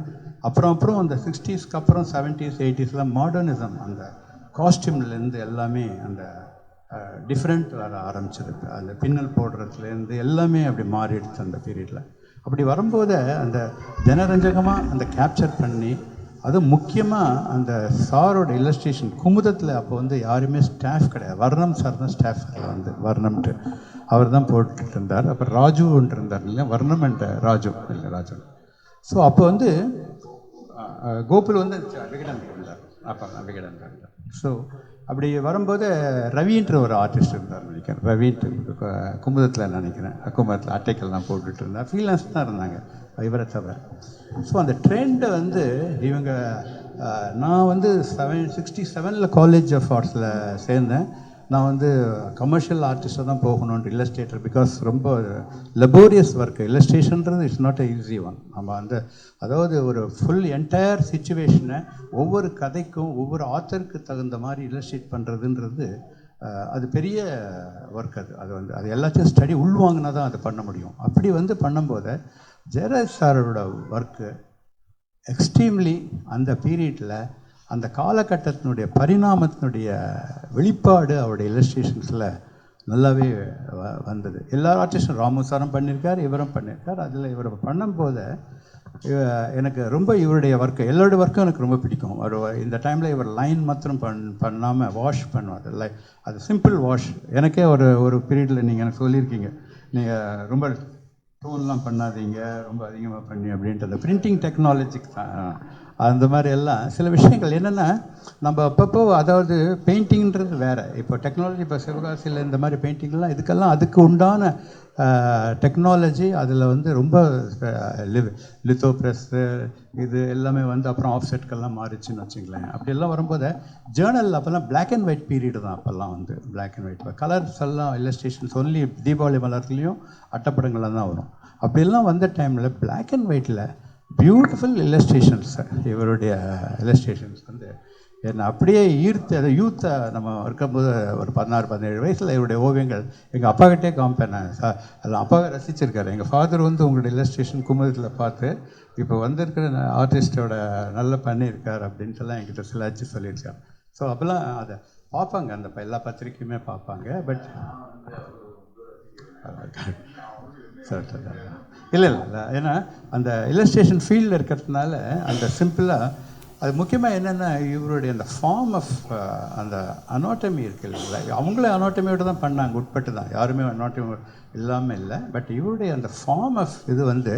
அப்புறம் அந்த 60s அப்புறம் 70s 80s மாடர்னிசம், அந்த காஸ்டியூம்லேருந்து எல்லாமே அந்த டிஃப்ரெண்ட் வர ஆரம்பிச்சது. அந்த பின்னல் போடுறதுலேருந்து எல்லாமே அப்படி மாறிடுச்சு அந்த பீரியடில். அப்படி வரும்போது அந்த ஜனரஞ்சகமாக அந்த கேப்சர் பண்ணி, அதுவும் முக்கியமாக அந்த சாரோட இல்லஸ்ட்ரேஷன் குமுதத்தில் அப்போ வந்து யாருமே ஸ்டாஃப் கிடையாது. வர்ணம் சார் தான் ஸ்டாஃப் வந்து வர்ணம்ட்டு அவர் தான் போட்டுட்டு இருந்தார். அப்புறம் ராஜுன்ட்டு இருந்தார் இல்லையா, வர்ணம் அண்ட் ராஜு இல்லை ராஜு. ஸோ அப்போ வந்து கோகுல் வந்து விகடன் இருந்தார், அப்போ விகடன் இருந்தார். ஸோ அப்படி வரும்போது ரவின்ற ஒரு ஆர்டிஸ்ட் இருந்தார் நினைக்கிறேன். ரவின்ட்டு குமுதத்தில் நினைக்கிறேன், குமுதத்தில் அட்டைக்கெல்லாம் போட்டுட்டு இருந்தார். ஃப்ரீலான்ஸ் தான் இருந்தாங்க இவரை தவிர. ஸோ அந்த ட்ரெண்டை வந்து இவங்க நான் வந்து 67 காலேஜ் ஆஃப் ஆர்ட்ஸில் சேர்ந்தேன். நான் வந்து கமர்ஷியல் ஆர்டிஸ்ட்டாக தான் போகணுன்ட்டு இல்லஸ்ட்ரேட்டர், பிகாஸ் ரொம்ப லெபோரியஸ் ஒர்க் இல்லஸ்ட்ரேஷன்றது it's not a easy one. நம்ம அதாவது ஒரு ஃபுல் என்டையர் சுச்சுவேஷனை ஒவ்வொரு கதைக்கும் ஒவ்வொரு ஆத்தருக்கு தகுந்த மாதிரி இல்லஸ்ட்ரேட் பண்ணுறதுன்றது அது பெரிய ஒர்க். அது எல்லாத்தையும் ஸ்டடி உள்வாங்கினா தான் அதை பண்ண முடியும். அப்படி வந்து பண்ணும்போது ஜெயராஜ் சாரோட ஒர்க்கு எக்ஸ்ட்ரீம்லி அந்த பீரியடில் அந்த காலகட்டத்தினுடைய பரிணாமத்தினுடைய வெளிப்பாடு அவருடைய இல்லஸ்ட்ரேஷன்ஸில் நல்லாவே வந்தது. எல்லா ஆர்டிஸ்டும் ராமு சாரும் பண்ணியிருக்கார், இவரும் பண்ணியிருக்கார். அதில் இவர் பண்ணும்போது எனக்கு ரொம்ப இவருடைய ஒர்க்கு, எல்லோருடைய ஒர்க்கும் எனக்கு ரொம்ப பிடிக்கும். இந்த டைமில் இவர் லைன் மாத்திரம் பண்ணாமல் வாஷ் பண்ணுவார். அது சிம்பிள் வாஷ். எனக்கே ஒரு பீரியடில் நீங்கள் எனக்கு சொல்லியிருக்கீங்க, நீங்கள் ரொம்ப டோன்லாம் பண்ணாதீங்க, ரொம்ப அதிகமாக பண்ணி அப்படின்ட்டு. அந்த பிரிண்டிங் டெக்னாலஜிக்கு தான் அந்த மாதிரி எல்லாம் சில விஷயங்கள் என்னென்னா நம்ம அப்பப்போ, அதாவது பெயிண்டிங்கிறது வேறு. இப்போ டெக்னாலஜி, இப்போ சிவகாசியில் இந்த மாதிரி பெயிண்டிங்லாம் இதுக்கெல்லாம் அதுக்கு உண்டான டெக்னாலஜி அதில் வந்து ரொம்ப லித்தோ ப்ரெஸ்ஸு இது எல்லாமே வந்து அப்புறம் ஆஃப் செட்கெல்லாம் மாறிச்சுன்னு வச்சுங்களேன். அப்படியெல்லாம் வரும்போது ஜேர்னல் அப்போல்லாம் பிளாக் அண்ட் ஒயிட் பீரியடு தான். அப்போல்லாம் வந்து பிளாக் அண்ட் ஒயிட், கலர்ஸ் எல்லாம் இல்லஸ்ட்ரேஷன்ஸ் ஒன்லி தீபாவளி மலர்லேயும் அட்டப்படங்கள்லாம் தான் வரும். அப்படியெல்லாம் வந்த டைமில் பிளாக் அண்ட் ஒயிட்டில் பியூட்டிஃபுல் இல்லஸ்ட்ரேஷன்ஸ், இவருடைய இல்லஸ்ட்ரேஷன்ஸ் வந்து என்னை அப்படியே ஈர்த்து. அதை யூத்தை நம்ம இருக்கும்போது ஒரு 16-17 வயசில் இவருடைய ஓவியங்கள் எங்கள் அப்பாக்கிட்டே காமிப்பேன் நான். அதெல்லாம் அப்பாவை ரசிச்சிருக்காரு. எங்கள் ஃபாதர் வந்து உங்களுடைய இல்லஸ்ட்ரேஷன் குமுதத்தில் பார்த்து இப்போ வந்திருக்கிற ஆர்டிஸ்டோட நல்லா பண்ணியிருக்கார் அப்படின்ட்டுலாம் என்கிட்ட சில அச்சு சொல்லியிருக்காரு. ஸோ அப்போல்லாம் அதை பார்ப்பாங்க, அந்த எல்லா பத்திரிக்கையுமே பார்ப்பாங்க. பட் இல்லை ஏன்னா அந்த இல்லஸ்ட்ரேஷன் ஃபீல்டில் இருக்கிறதுனால அந்த சிம்பிளாக அது முக்கியமாக என்னென்னா இவருடைய அந்த ஃபார்ம் ஆஃப் அந்த அனாட்டமி இருக்குது இல்லைங்களா, அவங்களே அனாட்டமியோடு தான் பண்ணாங்க, உட்பட்டு தான், யாருமே அனாட்டமி இல்லாமல் இல்லை. பட் இவருடைய அந்த ஃபார்ம் ஆஃப் இது வந்து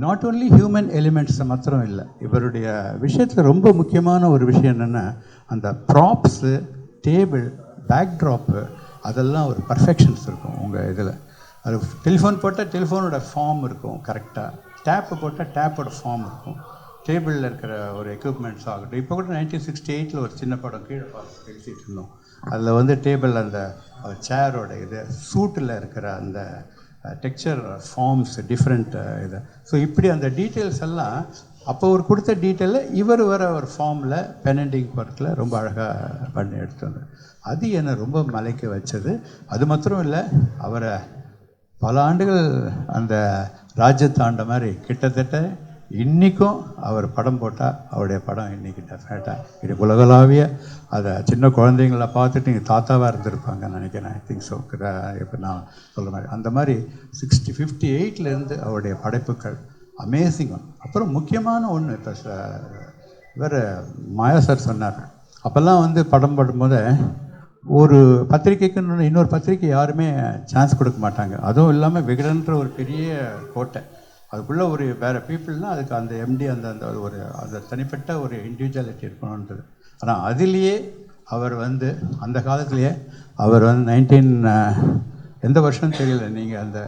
நாட் ஓன்லி ஹியூமன் எலிமெண்ட்ஸை மாத்திரம் இல்லை, இவருடைய விஷயத்தில் ரொம்ப முக்கியமான ஒரு விஷயம் என்னென்னா அந்த ப்ராப்ஸு, டேபிள், பேக்ட்ராப்பு, அதெல்லாம் ஒரு பர்ஃபெக்ஷன்ஸ் இருக்கும் உங்கள் இதில். அது டெலிஃபோன் போட்டால் டெலிஃபோனோட ஃபார்ம் இருக்கும் கரெக்டாக, டேப்பு போட்டால் டேப்போட ஃபார்ம் இருக்கும், டேபிளில் இருக்கிற ஒரு எக்யூப்மெண்ட்ஸ் ஆகட்டும். இப்போ கூட 1968 ஒரு சின்ன படம் கீழே பார்த்து பேசிகிட்டு இருந்தோம். அதில் வந்து டேபிள், அந்த சேரோட இது, சூட்டில் இருக்கிற அந்த டெக்ஸ்சர் ஃபார்ம்ஸ் டிஃப்ரெண்ட் இது. ஸோ இப்படி அந்த டீட்டெயில்ஸ் எல்லாம் அப்போ ஒரு கொடுத்த டீட்டெயிலில் இவர் வர ஒரு ஃபார்மில் பெனண்டிங் ஒர்க்கில் ரொம்ப அழகாக பண்ணி எடுத்து வந்தார். அது என்னை ரொம்ப மலைக்க வச்சது. அது மாத்திரம் இல்லை, அவரை பல ஆண்டுகள் அந்த ராஜ்யத்தை ஆண்ட மாதிரி கிட்டத்தட்ட இன்றைக்கும் அவர் படம் போட்டால் அவருடைய படம் இன்றைக்கி டெஃபினட்டாக இது உலகளாவிய அதை சின்ன குழந்தைங்கள பார்த்துட்டு நீங்கள் தாத்தாவாக இருந்திருப்பாங்கன்னு நினைக்கிறேன். I think so. இப்போ நான் சொல்கிற மாதிரி அந்த மாதிரி 58 அவருடைய படைப்புகள் அமேசிங் ஒன். அப்புறம் முக்கியமான ஒன்று, இப்போ இவர் மாயா சார் சொன்னார், அப்போல்லாம் வந்து படம் போடும்போது ஒரு பத்திரிக்கைக்கு இன்னொரு பத்திரிக்கை யாருமே சான்ஸ் கொடுக்க மாட்டாங்க. அதுவும் இல்லாமல் விகடன்ற ஒரு பெரிய கோட்டை, அதுக்குள்ளே ஒரு வேறு பீப்புள்னால் அதுக்கு அந்த எம்டி அந்த ஒரு அந்த தனிப்பட்ட ஒரு இண்டிவிஜுவாலிட்டி இருக்கணுன்றது. ஆனால் அதுலேயே அவர் வந்து அந்த காலத்துலேயே அவர் வந்து எந்த வருஷம் தெரியல, நீங்கள் அந்த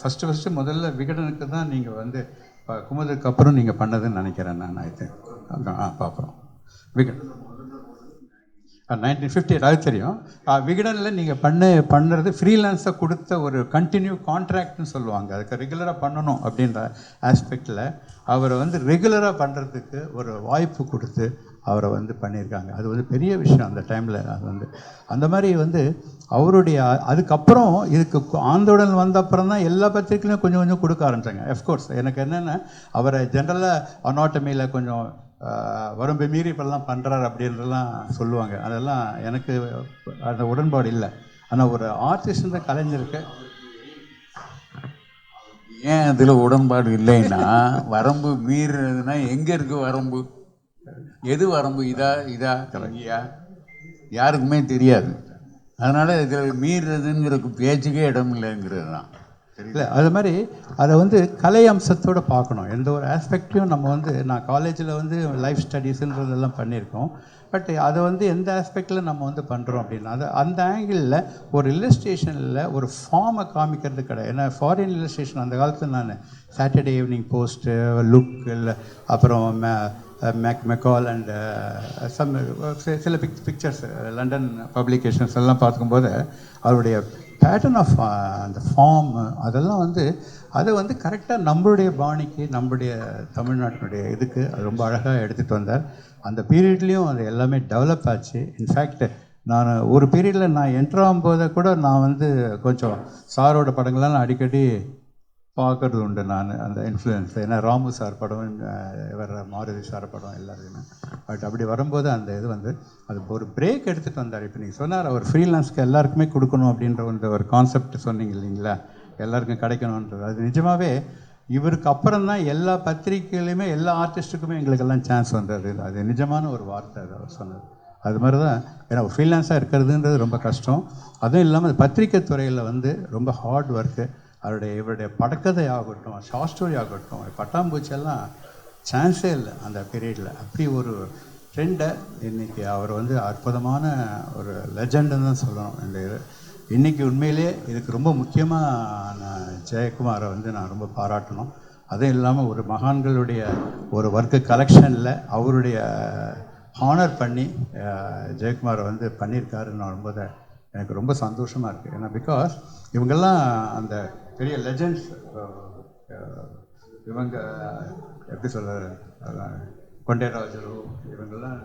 ஃபஸ்ட்டு முதல்ல விகடனுக்கு தான் நீங்கள் வந்து குமுதுக்கு அப்புறம் நீங்கள் பண்ணதுன்னு நினைக்கிறேன் நான் பார்க்குறோம் விகடன் 1958 அது தெரியும். விகடனில் நீங்கள் பண்ணுறது ஃப்ரீலான்ஸாக கொடுத்த ஒரு கண்டினியூ கான்ட்ராக்ட்னு சொல்லுவாங்க. அதுக்கு ரெகுலராக பண்ணணும் அப்படின்ற ஆஸ்பெக்டில் அவரை வந்து ரெகுலராக பண்ணுறதுக்கு ஒரு வாய்ப்பு கொடுத்து அவரை வந்து பண்ணியிருக்காங்க. அது வந்து பெரிய விஷயம் அந்த டைமில். அது வந்து அந்த மாதிரி வந்து அவருடைய அதுக்கப்புறம் இதுக்கு ஆந்தோடன் வந்த அப்புறம் தான் எல்லா பத்திரிக்கையிலும் கொஞ்சம் கொஞ்சம் கொடுக்க ஆரம்பித்தாங்க. அஃப்கோர்ஸ் எனக்கு என்னென்னா அவரை ஜென்ரலாக அனாட்டமியில் கொஞ்சம் வரம்பு மீறி இப்பெல்லாம் பண்ணுறாரு அப்படின்றலாம் சொல்லுவாங்க. அதெல்லாம் எனக்கு அந்த உடன்பாடு இல்லை. ஆனால் ஒரு ஆர்டிஸ்ட்ன்ற கலைஞருக்கு ஏன் அதில் உடன்பாடு இல்லைன்னா, வரம்பு மீறுறதுன்னா எங்கே இருக்குது வரம்பு? எது வரம்பு? இதா கலைஞா யாருக்குமே தெரியாது. அதனால் இதில் மீறுறதுங்கிறதுக்கு பேச்சுக்கே இடம் இல்லைங்கிறது தான். இல்லை அது மாதிரி அதை வந்து கலை அம்சத்தோடு பார்க்கணும். எந்த ஒரு ஆஸ்பெக்டையும் நம்ம வந்து நான் காலேஜில் வந்து லைஃப் ஸ்டடீஸுன்றதெல்லாம் பண்ணியிருக்கோம். பட் அதை வந்து எந்த ஆஸ்பெக்டில் நம்ம வந்து பண்ணுறோம் அப்படின்னா அது அந்த ஆங்கிளில் ஒரு இல்லஸ்ட்ரேஷனில் ஒரு ஃபார்மை காமிக்கிறது கிடையாது. ஏன்னா ஃபாரின் இல்லஸ்ட்ரேஷன் அந்த காலத்தில் நான் சாட்டர்டே ஈவினிங் போஸ்ட்டு, லுக், இல்லை அப்புறம் மெக்கால் அண்ட் சில பிக்சர்ஸ் லண்டன் பப்ளிகேஷன்ஸ் எல்லாம் பார்க்கும்போது அவருடைய பேட்டர்ன் ஆஃப் அந்த ஃபார்ம் அதெல்லாம் வந்து அதை வந்து கரெக்டாக நம்மளுடைய பாணிக்கு நம்மளுடைய தமிழ்நாட்டினுடைய இதுக்கு அது ரொம்ப அழகாக எடுத்துகிட்டு வந்தார். அந்த பீரியட்லேயும் அது எல்லாமே டெவலப் ஆச்சு. இன்ஃபேக்ட் நான் ஒரு பீரியடில் நான் என்ட்ரு ஆகும்போது கூட நான் வந்து கொஞ்சம் சாரோட படங்கள்லாம் நான் அடிக்கடி பார்க்கறது உண்டு. நான் அந்த இன்ஃப்ளூயன்ஸ் ஏன்னா ராமு சார் படம், இவர் மாருதி சார் படம் எல்லாருமே. பட் அப்படி வரும்போது அந்த இது வந்து அது ஒரு பிரேக் எடுத்துகிட்டு வந்தார். இப்போ நீங்கள் சொன்னார் அவர் ஃப்ரீலான்ஸ்க்கு எல்லாருக்குமே கொடுக்கணும் அப்படின்ற ஒரு கான்செப்ட் சொன்னீங்க இல்லைங்களா, எல்லாருக்கும் கிடைக்கணுன்றது. அது நிஜமாகவே இவருக்கு அப்புறம் தான் எல்லா பத்திரிகையிலையுமே எல்லா ஆர்டிஸ்ட்டுக்குமே எங்களுக்கெல்லாம் சான்ஸ் வந்தது. அது நிஜமான ஒரு வார்த்தை அது அவர் சொன்னது. அது மாதிரி தான். ஏன்னா ஃப்ரீலான்ஸாக இருக்கிறதுன்றது ரொம்ப கஷ்டம். அதுவும் இல்லாமல் பத்திரிக்கை துறையில் வந்து ரொம்ப ஹார்ட் ஒர்க்கு. இவருடைய படக்கதை ஆகட்டும், ஷார்ட் ஸ்டோரி ஆகட்டும், பட்டாம்பூச்செல்லாம் சான்ஸே இல்லை அந்த பீரியடில். அப்படி ஒரு ட்ரெண்டை இன்றைக்கி அவர் வந்து அற்புதமான ஒரு லெஜண்டுன்னு தான் சொல்லணும். இந்த இது இன்றைக்கி உண்மையிலே இதுக்கு ரொம்ப முக்கியமாக நான் ஜெயக்குமாரை வந்து நான் ரொம்ப பாராட்டணும். அதுவும் இல்லாமல் ஒரு மகான்களுடைய ஒரு ஒர்க்கு கலெக்ஷனில் அவருடைய ஹானர் பண்ணி ஜெயக்குமாரை வந்து பண்ணியிருக்காருன்னு வரும்போது எனக்கு ரொம்ப சந்தோஷமாக இருக்குது. ஏன்னா பிகாஸ் இவங்கெல்லாம் அந்த பெரிய லெஜண்ட்ஸ். இவங்க எப்படி சொல்ல, கொண்டேராஜரு இவங்கெல்லாம்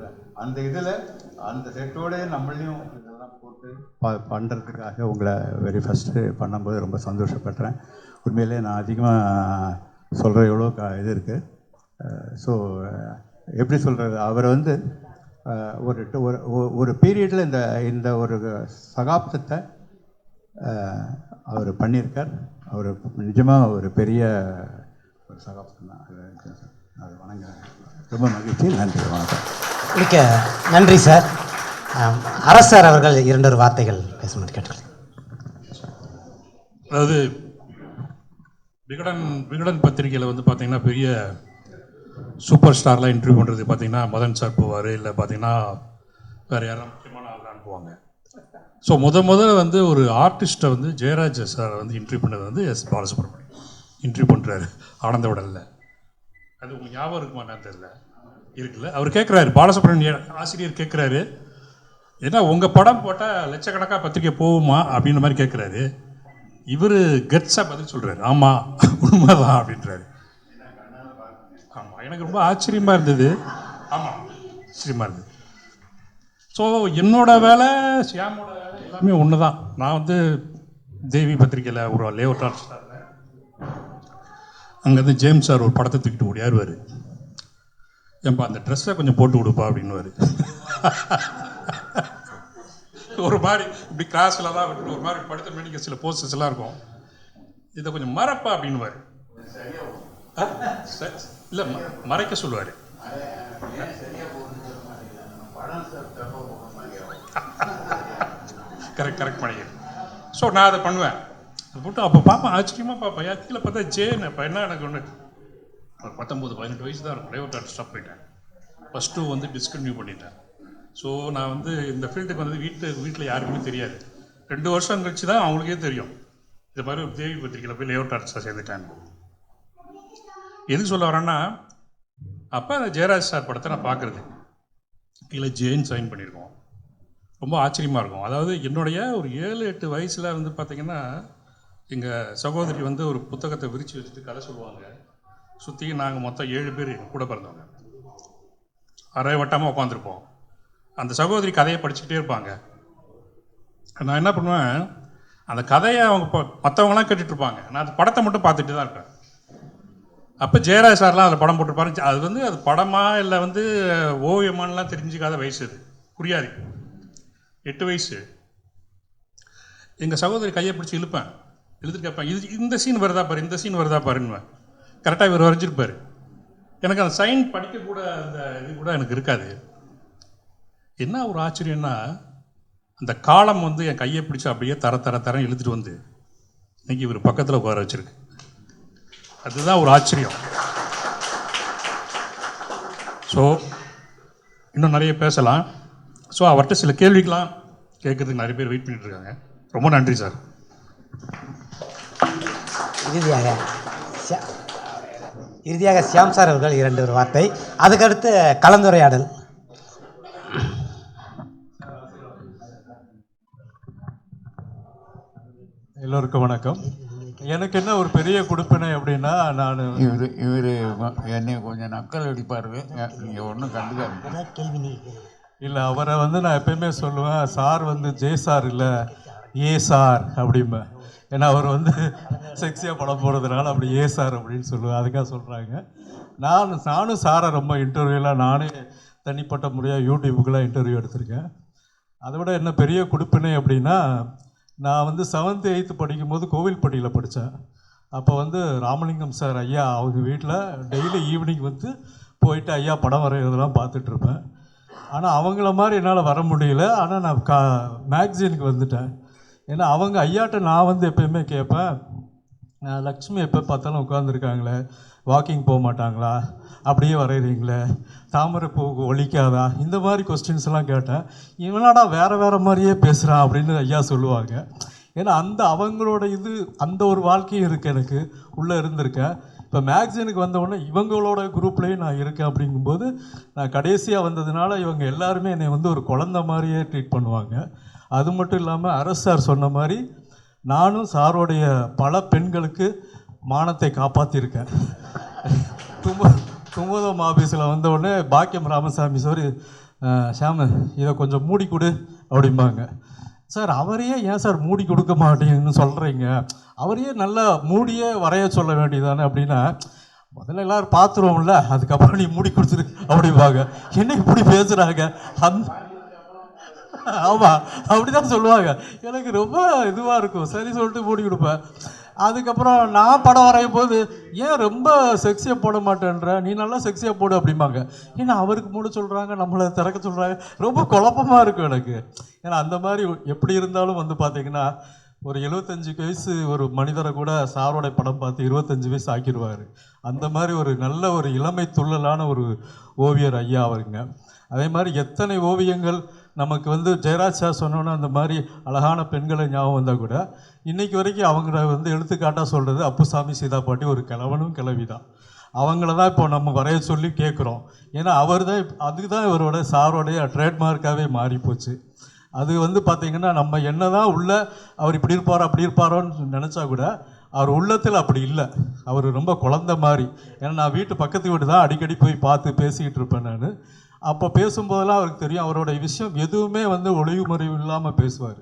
அந்த இதில் அந்த செட்டோடு நம்மளையும் இதெல்லாம் போட்டு பண்ணுறதுக்காக உங்களை வெரி ஃபஸ்ட்டு பண்ணும்போது ரொம்ப சந்தோஷப்படுறேன். உண்மையிலே நான் அதிகமாக சொல்கிற எவ்வளோ இது இருக்குது. ஸோ எப்படி சொல்கிறது, அவரை வந்து ஒரு பீரியடில் இந்த ஒரு சகாப்தத்தை அவர் பண்ணியிருக்கார். அவர் நிஜமாக ஒரு பெரிய ஒரு சகாப்தம் தான். அது வணங்குறேன். ரொம்ப மகிழ்ச்சி. நன்றி. வணக்கம். மிக்க நன்றி சார். அரசர் அவர்கள் 2 வார்த்தைகள் பேசுமாறு கேட்டுக்கிறேன். அதாவது விகடன் பத்திரிகையில் வந்து பார்த்தீங்கன்னா பெரிய சூப்பர் ஸ்டார்லாம் இன்டர்வியூ பண்ணுறது பார்த்தீங்கன்னா மதன் சார் போவார், இல்லை பார்த்தீங்கன்னா வேறு யாரும் முக்கியமான ஆள்லாம் அனுப்புவாங்க. ஸோ முதல்ல வந்து ஒரு ஆர்டிஸ்ட்டை வந்து ஜெயராஜ் சார் வந்து இன்டர்வியூ பண்ணது வந்து எஸ் பாலசுப்ரமணியம் இன்டர்வியூ பண்ணுறாரு ஆனந்த விடலில். அது உங்களுக்கு ஞாபகம் இருக்குமா என்னன்னு தெரியல, இருக்குல்ல. அவர் கேட்குறாரு, பாலசுப்ரமணியம் ஆசிரியர் கேட்குறாரு, ஏன்னா உங்கள் படம் போட்டால் லட்சக்கணக்காக பத்திரிக்கை போகுமா அப்படின்ற மாதிரி கேட்குறாரு. இவர் கட்ஸாக பதில் சொல்கிறாரு, ஆமாம் உண்மைதான் அப்படின்றாரு. ஆமாம், எனக்கு ரொம்ப ஆச்சரியமாக இருந்தது. ஆமாம், ஆச்சரியமாக இருந்தது. ஸோ என்னோட வேலை, ஷியாமோட வேலை எல்லாமே ஒன்று தான். நான் வந்து தேவி பத்திரிக்கையில் ஒரு லேஅவுட் ஆர்டிஸ்டாக இருந்தேன். அங்கேருந்து ஜேம்ஸ் சார் ஒரு படத்தை தூக்கிட்டு ஓடியாருவார். ஏன்பா அந்த ட்ரெஸ்ஸை கொஞ்சம் போட்டு கொடுப்பா அப்படின்னுவார். ஒரு மாதிரி இப்படி கிளாஸில் தான் விட்டு ஒரு மாதிரி படுத்த மணிக்கு சில போஸ்டர்ஸ் எல்லாம் இருக்கும், இதை கொஞ்சம் மறைப்பா அப்படின்னுவார். இல்லை மறைக்க சொல்லுவார். கரெக்ட் பண்ணிக்கிறேன். ஸோ நான் அதை பண்ணுவேன். அதை போட்டு அப்போ பார்ப்பேன், ஆச்சரியமாக பார்ப்பேன். கீழே பார்த்தா ஜேன்னு. இப்போ என்ன எனக்கு ஒன்று 19-18 வயசு தான் இருக்கும். லேஅவுட் ஆர்டிஸ்டாக போயிட்டேன். +2 வந்து டிஸ்கன்டினியூ பண்ணிட்டேன். ஸோ நான் வந்து இந்த ஃபீல்டுக்கு வந்து வீட்டில் யாருக்குமே தெரியாது. 2 வருஷம் கழிச்சு தான் அவங்களுக்கே தெரியும், இது மாதிரி ஒரு தேவி பத்திரிக்கையில் போய் லேஅவுட் ஆர்டிஸ்டாக சேர்ந்துட்டேன். எதுக்கு சொல்ல வரேன்னா, அப்போ அந்த ஜெயராஜ் சார் படத்தை நான் பார்க்குறது கீழே ஜெயின் சைன் பண்ணியிருக்கோம். ரொம்ப ஆச்சரியமாக இருக்கும். அதாவது என்னுடைய ஒரு 7-8 வயசில் வந்து பார்த்திங்கன்னா, எங்கள் சகோதரி வந்து ஒரு புத்தகத்தை விரித்து வச்சுட்டு கதை சொல்லுவாங்க. சுற்றி நாங்கள் மொத்தம் 7 பேர் எங்கள் கூட பிறந்தவங்க, அரை வட்டமாக உட்காந்துருப்போம். அந்த சகோதரி கதையை படிச்சுக்கிட்டே இருப்பாங்க. நான் என்ன பண்ணுவேன், அந்த கதையை அவங்க மற்றவங்களாம் கேட்டுட்ருப்பாங்க, நான் அந்த படத்தை மட்டும் பார்த்துட்டு தான் இருப்பேன். அப்போ ஜெயராஜ் சார்லாம் அதில் படம் போட்டுருப்பாரு. அது வந்து அது படமா இல்லை வந்து ஓவியமானலாம் தெரிஞ்சுக்காத வயசு, அது புரியாது. 8 வயசு. எங்கள் சகோதரி கையை பிடிச்சி இழுத்துட்டு கேட்பேன், இந்த சீன் வருதா பாரு, இந்த சீன் வருதா பாருன்னு. கரெக்டாக இவர் வரைஞ்சிருப்பார். எனக்கு அந்த சைன் படிக்கக்கூட அந்த இது கூட எனக்கு இருக்காது. என்ன ஒரு ஆச்சரியன்னா, அந்த காலம் வந்து என் கையை பிடிச்சி அப்படியே தர இழுத்துட்டு வந்து இன்னைக்கு இவர் பக்கத்தில் உட்கார வச்சிருக்கு. அதுதான் ஒரு ஆச்சரியம். ஸோ இன்னும் நிறைய பேசலாம். ஸோ அவர்கிட்ட சில கேள்விக்கெலாம் கேட்குறதுக்கு நிறைய பேர் வெயிட் பண்ணிட்டு இருக்காங்க. ரொம்ப நன்றி சார். இறுதியாக ஷியாம் சார் அவர்கள் 2 வார்த்தை, அதுக்கடுத்து கலந்துரையாடல். எல்லோருக்கும் வணக்கம். எனக்கு என்ன ஒரு பெரிய கொடுப்பினை அப்படின்னா, நான் இவர் என்னை கொஞ்சம் நக்கல் அடிப்பார், நீங்கள் ஒன்றும் கண்டுக்காது. இல்லை, அவரை வந்து நான் எப்பயுமே சொல்லுவேன், சார் வந்து ஜே சார் இல்லை ஏ சார் அப்படிம்பேன். ஏன்னா அவர் வந்து செக்ஸியாக படம் போடுறதுனால அப்படி ஏ சார் அப்படின்னு சொல்லுவேன். அதுக்காக சொல்கிறாங்க. நானும் சாரை ரொம்ப இன்டர்வியூலாம் நானே தனிப்பட்ட முறையாக யூடியூபுக்கெலாம் இன்டர்வியூ எடுத்திருக்கேன். அதை விட என்ன பெரிய கொடுப்பினை அப்படின்னா, நான் வந்து 7th 8th படிக்கும்போது கோவில்பட்டியில் படித்தேன். அப்போ வந்து ராமலிங்கம் சார் ஐயா அவங்க வீட்டில் டெய்லி ஈவினிங் வந்து போயிட்டு ஐயா படம் வரைகிறதெல்லாம் பார்த்துட்ருப்பேன். ஆனால் அவங்கள மாதிரி என்னால் வர முடியல. ஆனால் நான் மேக்சினுக்கு வந்துட்டேன். ஏன்னா அவங்க ஐயாட்ட நான் வந்து எப்போயுமே கேட்பேன், லக்ஷ்மி எப்போ பார்த்தாலும் உட்காந்துருக்காங்களே, வாக்கிங் போக மாட்டாங்களா, அப்படியே வரைகிறீங்களே, தாமரை பூ ஒழிக்காதா, இந்த மாதிரி கொஸ்டின்ஸ்லாம் கேட்டேன். இவனாடா வேறு மாதிரியே பேசுகிறான் அப்படின்னு ஐயா சொல்லுவாங்க. ஏன்னா அவங்களோட அந்த ஒரு வாழ்க்கையும் இருக்குது, எனக்கு உள்ளே இருந்திருக்கேன். இப்போ மேக்சினுக்கு வந்தவுடனே இவங்களோட குரூப்லேயும் நான் இருக்கேன். அப்படிங்கும்போது நான் கடைசியாக வந்ததுனால இவங்க எல்லாருமே என்னை வந்து ஒரு குழந்த மாதிரியே ட்ரீட் பண்ணுவாங்க. அது மட்டும் இல்லாமல் அரசு சார் சொன்ன மாதிரி நானும் சாரோடைய பல பெண்களுக்கு மானத்தை காப்பாற்றிருக்கேன். குமுதம் ஆஃபீஸில் வந்தவுடனே பாக்கியம் ராமசாமி சார், ஷாமு இதை கொஞ்சம் மூடி கொடு அப்படிம்பாங்க. சார் அவரையே ஏன் சார் மூடி கொடுக்க மாட்டேங்கன்னு சொல்கிறீங்க, அவரையே நல்லா மூடியே வரைய சொல்ல வேண்டியதானே அப்படின்னா, முதல்ல எல்லோரும் பார்த்துருவோம்ல, அதுக்கப்புறம் நீ மூடி கொடுத்துரு அப்படிம்பாங்க. என்ன இப்படி பேசுகிறாங்க? ஆமாம், அப்படி தான் சொல்லுவாங்க. எனக்கு ரொம்ப இதுவாக இருக்கும். சரி சொல்லிட்டு மூடி கொடுப்பேன். அதுக்கப்புறம் நான் படம் வரையும் போது, ஏன் ரொம்ப செக்ஸியாக போட மாட்டேன்ற, நீ நல்லா செக்ஸியாக போடு அப்படிம்பாங்க. ஏன்னா அவருக்கு மூட சொல்கிறாங்க, நம்மளை திறக்க சொல்கிறாங்க. ரொம்ப குழப்பமாக இருக்கும் எனக்கு. ஏன்னா அந்த மாதிரி எப்படி இருந்தாலும் வந்து பார்த்திங்கன்னா, ஒரு 75 வயசு ஒரு மனிதரை கூட சாரோட படம் பார்த்து 25 வயசு ஆக்கிடுவார். அந்த மாதிரி ஒரு நல்ல ஒரு இளமை துள்ளலான ஒரு ஓவியர் ஐயா அவருங்க. அதே மாதிரி எத்தனை ஓவியங்கள் நமக்கு வந்து ஜெயராஜ் சார் சொன்னோன்னா அந்த மாதிரி அழகான பெண்களை ஞாபகம் வந்தால் கூட இன்றைக்கி வரைக்கும் அவங்கள வந்து எடுத்துக்காட்டாக சொல்கிறது அப்புசாமி சீதா பாட்டி ஒரு கிழவனும் கிழவி தான். அவங்கள தான் இப்போ நம்ம வரைய சொல்லி கேட்குறோம். ஏன்னா அவர் தான் அதுதான் இவரோட சாரோடைய ட்ரேட்மார்க்காகவே மாறிப்போச்சு. அது வந்து பார்த்திங்கன்னா நம்ம என்ன தான் உள்ள அவர் இப்படி இருப்பாரோ அப்படி இருப்பாரோன்னு நினச்சா கூட அவர் உள்ளத்தில் அப்படி இல்லை. அவர் ரொம்ப குழந்த மாதிரி. ஏன்னா நான் வீட்டு பக்கத்து வீடு தான், அடிக்கடி போய் பார்த்து பேசிக்கிட்டு இருப்பேன் நான். அப்போ பேசும்போதெல்லாம் அவருக்கு தெரியும், அவரோட விஷயம் எதுவுமே வந்து ஒளிவு மறைவு இல்லாமல் பேசுவார்.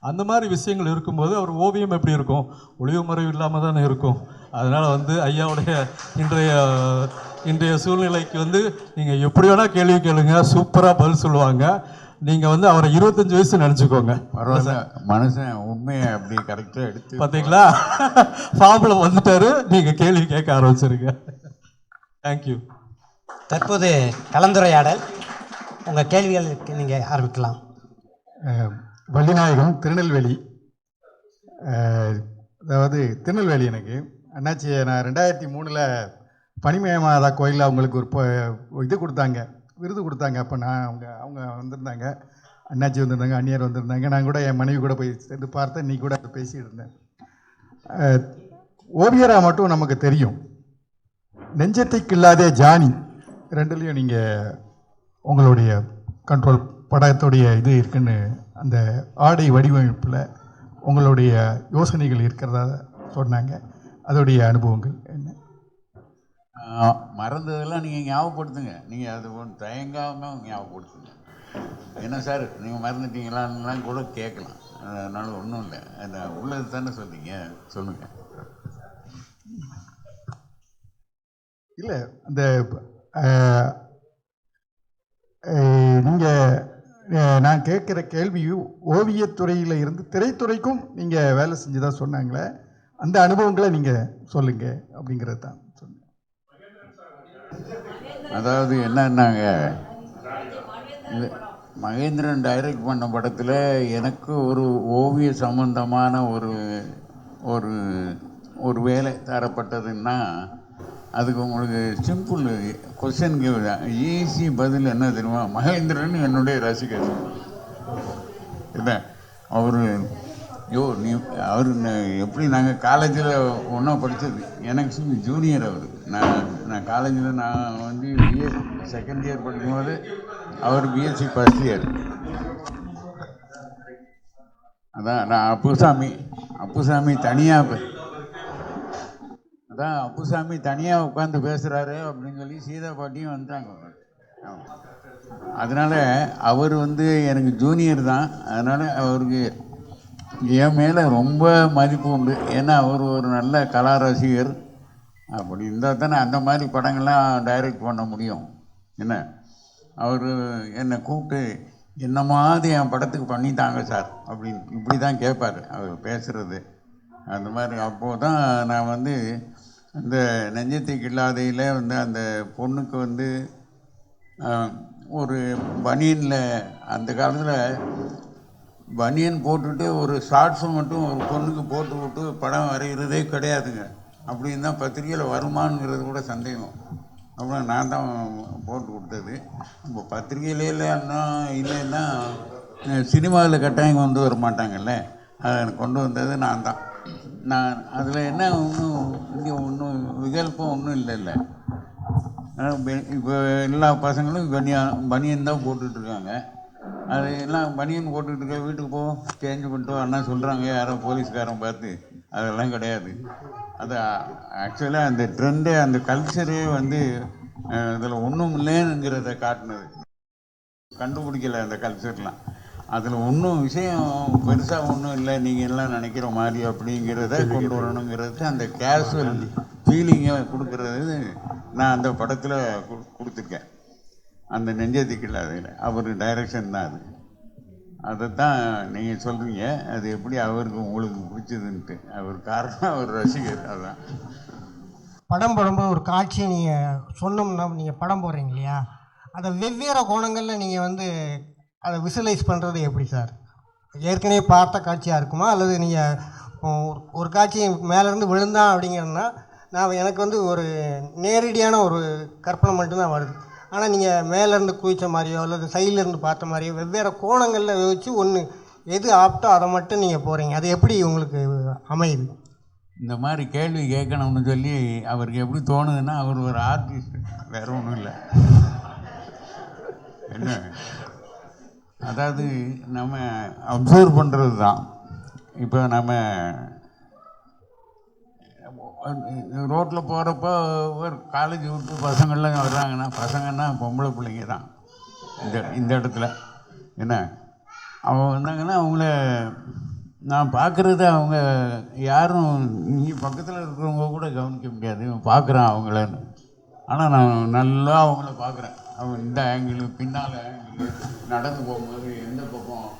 அந்த மாதிரி விஷயங்கள் இருக்கும்போது அவர் ஓவியம் எப்படி இருக்கும், ஒளிவு மறைவு இல்லாமல் தானே இருக்கும். அதனால் வந்து ஐயாவுடைய இன்றைய சூழ்நிலைக்கு வந்து நீங்கள் எப்படி வேணால் கேள்வி கேளுங்க, சூப்பராக பதில் சொல்லுவாங்க. நீங்கள் வந்து அவரை 25 வயசு நினச்சிக்கோங்க. மனுஷன் உண்மையை அப்படி கரெக்டாக எடுத்து பார்த்தீங்களா, ஃபார்மில் வந்துட்டாரு. நீங்கள் கேள்வி கேட்க ஆரம்பிச்சிருங்க. தேங்க்யூ. தற்போது கலந்துரையாடல். உங்கள் கேள்விகளுக்கு நீங்கள் ஆரம்பிக்கலாம். வள்ளிநாயகம், திருநெல்வேலி. அதாவது திருநெல்வேலி எனக்கு அண்ணாச்சி, நான் 2003 பனிமயமாதா கோயிலில் அவங்களுக்கு ஒரு இது கொடுத்தாங்க, விருது கொடுத்தாங்க. அப்போ அவங்க வந்திருந்தாங்க, அண்ணாச்சி வந்திருந்தாங்க, அந்நியர் வந்திருந்தாங்க. நான் கூட என் மனைவி கூட போய் சேர்ந்து பார்த்தேன், நீ கூட பேசிகிட்டு இருந்தேன். ஓவியராக மட்டும் நமக்கு தெரியும், நெஞ்சத்தை கில்லாதே ஜானி ரெண்டுலேயும் நீங்கள் உங்களுடைய கண்ட்ரோல் படத்துடைய இது இருக்குன்னு அந்த ஆடை வடிவமைப்பில் உங்களுடைய யோசனைகள் இருக்கிறதா சொன்னாங்க. அதோடைய அனுபவங்கள் என்ன? மறந்ததெல்லாம் நீங்கள் ஞாபகப்படுத்துங்க. நீங்கள் அது ஒன்று தயங்காமல் ஞாபகப்படுத்துங்க. என்ன சார் நீங்கள் மறந்துட்டீங்களான்லாம் கூட கேட்கலாம். அதனால ஒன்றும் இல்லை. அந்த உள்ளது தானே சொன்னீங்க, சொல்லுங்கள். இல்லை, அந்த நீங்கள் நான் கேட்குற கேள்வி ஓவியத்துறையில் இருந்து திரைத்துறைக்கும் நீங்கள் வேலை செஞ்சதா சொன்னாங்களே, அந்த அனுபவங்களை நீங்கள் சொல்லுங்கள் அப்படிங்கிறது தான் சொன்னேன். அதாவது என்னன்னாங்க, மகேந்திரன் டைரக்ட் பண்ண படத்தில் எனக்கு ஒரு ஓவிய சம்பந்தமான ஒரு ஒரு வேலை தரப்பட்டதுன்னா அதுக்கு உங்களுக்கு சிம்பிள் கொஸ்டின் ஈஸி பதில் என்ன தெரியுமா? மகேந்திரன் என்னுடைய ரசிகர். இல்லை அவர் அவர் எப்படி நாங்கள் காலேஜில் ஒன்றா படித்தது. எனக்கு ஜூனியர் அவர். நான் காலேஜில் நான் வந்து செகண்ட் இயர் படிக்கும்போது அவர் பிஎஸ்சி ஃபர்ஸ்ட் இயர். அதான் நான் அப்புசாமி தனியாக உட்காந்து பேசுகிறாரு அப்படின்னு சொல்லி சீதா பாட்டியும் வந்துட்டாங்க. அதனால் அவர் வந்து எனக்கு ஜூனியர் தான். அதனால் அவருக்கு என் மேலே ரொம்ப மதிப்பு உண்டு. ஏன்னா அவர் ஒரு நல்ல கலா ரசிகர். அப்படி இருந்தால் தானே அந்த மாதிரி படங்கள்லாம் டைரக்ட் பண்ண முடியும். என்ன அவர் என்னை கூப்பிட்டு என்ன மாதிரி என் படத்துக்கு பண்ணித்தாங்க சார் அப்படின்னு இப்படி தான் கேட்பார் அவர் பேசுகிறது. அந்த மாதிரி அப்போது தான் நான் வந்து இந்த நெஞ்சத்தை கில்லாதையில் வந்து அந்த பொண்ணுக்கு வந்து ஒரு பனியனில், அந்த காலத்தில் பனியன் போட்டுட்டு ஒரு ஷார்ட்ஸும் மட்டும் ஒரு பொண்ணுக்கு போட்டு விட்டு படம் வரைகிறதே கிடையாதுங்க. அப்படின்னு தான் பத்திரிக்கையில் வருமானங்கிறது கூட சந்தேகம். அப்புறம் நான் தான் போட்டு கொடுத்தது. இப்போ பத்திரிக்கையிலே இல்லைன்னா சினிமாவில் கட்டாயம் கொண்டு வர மாட்டாங்கல்ல, அதை கொண்டு வந்தது நான் தான். நான் அதில் என்ன இங்கே ஒன்றும் விகல்பம் ஒன்றும் இல்லைல்ல. இப்போ எல்லா பசங்களும் பனியன் தான் போட்டுட்ருக்காங்க. அது எல்லாம் பனியன் போட்டுட்ருக்க வீட்டுக்கு போ சேஞ்ச் பண்ணிட்டு அண்ணா சொல்கிறாங்க யாரோ போலீஸ்காரன் பார்த்து. அதெல்லாம் கிடையாது. அது ஆக்சுவலாக அந்த ட்ரெண்டே அந்த கல்ச்சரே வந்து அதில் ஒன்றும் இல்லைங்கிறத காட்டினது. கண்டுபிடிக்கலை அந்த கல்ச்சர்லாம். அதில் ஒன்றும் விஷயம் பெருசாக ஒன்றும் இல்லை நீங்கள் எல்லாம் நினைக்கிற மாதிரி அப்படிங்கிறத கொண்டு வரணுங்கிறது அந்த கேஷுவல் ஃபீலிங்கை கொடுக்குறது நான் அந்த படத்தில் கொடுத்துருக்கேன். அந்த நெஞ்சத்துக்கு அதில் அவர் டைரக்ஷன் தான் அது. அதை தான் நீங்கள் சொல்கிறீங்க. அது எப்படி அவருக்கு உங்களுக்கு பிடிச்சதுன்ட்டு. அவர் காரணம் அவர் ரசிகர். அதுதான் படம் போடும்போது ஒரு காட்சியை நீங்கள் சொன்னோம்னா, நீங்கள் படம் போடுறீங்க இல்லையா, அதை வெவ்வேறு கோணங்களில் நீங்கள் வந்து அதை விசுவலைஸ் பண்ணுறது எப்படி சார்? ஏற்கனவே பார்த்த காட்சியாக இருக்குமா, அல்லது நீங்கள் ஒரு காட்சி மேலேருந்து விழுந்தான் அப்படிங்கிறதுனா எனக்கு வந்து ஒரு நேரடியான ஒரு கற்பனை மட்டும்தான் வருது. ஆனால் நீங்கள் மேலேருந்து குதித்த மாதிரியோ அல்லது சைட்லேருந்து பார்த்த மாதிரியோ வெவ்வேறு கோணங்களில் வச்சு ஒன்று எது ஆப்டோ அதை மட்டும் நீங்கள் போகிறீங்க. அது எப்படி உங்களுக்கு அமையுது? இந்த மாதிரி கேள்வி கேட்கணும்னு சொல்லி அவருக்கு எப்படி தோணுதுன்னா, அவர் ஒரு ஆர்டிஸ்ட், வேற ஒன்றும் இல்லை. என்ன அதாவது நம்ம அப்சர்வ் பண்ணுறது தான். இப்போ நம்ம ரோட்டில் போகிறப்போ ஒரு காலேஜ் விட்டு பசங்கள்லாம் வர்றாங்கன்னா, பசங்கன்னா பொம்பளை பிள்ளைங்க தான் இந்த இடத்துல. என்ன அவங்க வந்தாங்கன்னா அவங்கள நான் பார்க்குறது அவங்க யாரும் நீ பக்கத்தில் இருக்கிறவங்க கூட கவனிக்க முடியாது. இவன் பார்க்குறான் அவங்களன்னு. ஆனால் நான் நல்லா அவங்கள பார்க்குறேன். அவங்க இந்த ஆங்கிள், பின்னால் ஆங்கிள், நடந்து போகும்போது எந்த பக்கம்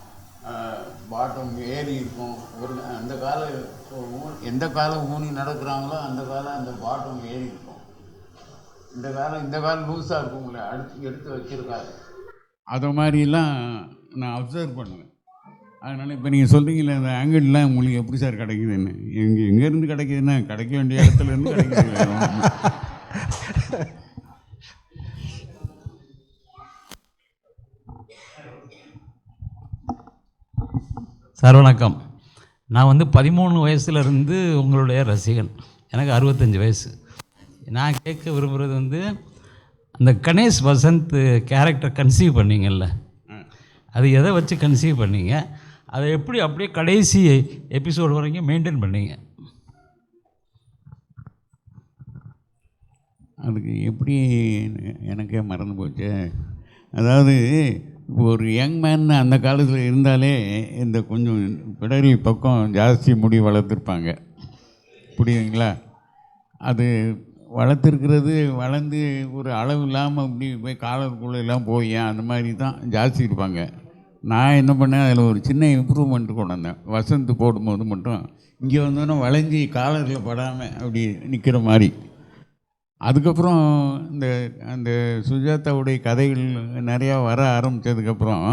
பாட்டம் ஏறி இருக்கும். ஒரு அந்த எந்த காலம் ஊனி நடக்கிறாங்களோ அந்த காலம் அந்த பாட்டம் ஏறி இருக்கும். இந்த காலம் லூஸாக இருக்குங்களே, எடுத்து வச்சுருக்காரு. அது மாதிரிலாம் நான் அப்சர்வ் பண்ணுவேன். அதனால் இப்போ நீங்கள் சொல்கிறீங்களே அந்த ஆங்கிள்லாம் உங்களுக்கு எப்படி சார் கிடைக்குதுன்னு, எங்கேருந்து கிடைக்குதுன்னா கிடைக்க வேண்டிய இடத்துலேருந்து கிடைக்குது. சார் வணக்கம். நான் வந்து 13 வயசுலேருந்து உங்களுடைய ரசிகன். எனக்கு 65 வயசு. நான் கேட்க விரும்புகிறது வந்து அந்த கணேஷ் வசந்த் கேரக்டர் கன்சீவ் பண்ணீங்கல்ல, அது எதை வச்சு கன்சீவ் பண்ணீங்க, அதை எப்படி அப்படியே கடைசி எபிசோடு வரைக்கும் மெயின்டைன் பண்ணீங்க? அதுக்கு எப்படி எனக்கே மறந்து போச்சு. அதாவது ஒரு யங் மேன் அந்த காலத்தில் இருந்தாலே இந்த கொஞ்சம் பிடரி பக்கம் ஜாஸ்தி முடி வளர்த்துருப்பாங்க, புரியுதுங்களா? அது வளர்த்துருக்கிறது வளர்ந்து ஒரு அளவு இல்லாமல் அப்படி போய் காலருக்குள்ளே எல்லாம் போய் அந்த மாதிரி தான் ஜாஸ்தி இருப்பாங்க. நான் என்ன பண்ணேன், அதில் ஒரு சின்ன இம்ப்ரூவ்மெண்ட் கொண்டு வந்தேன். வசந்த் போடும்போது மட்டும் இங்கே வந்தோன்னா வளைஞ்சி காலரில் படாமல் அப்படி நிற்கிற மாதிரி. அதுக்கப்புறம் அந்த சுஜாதாவுடைய கதைகள் நிறையா வர ஆரம்பித்ததுக்கப்புறம்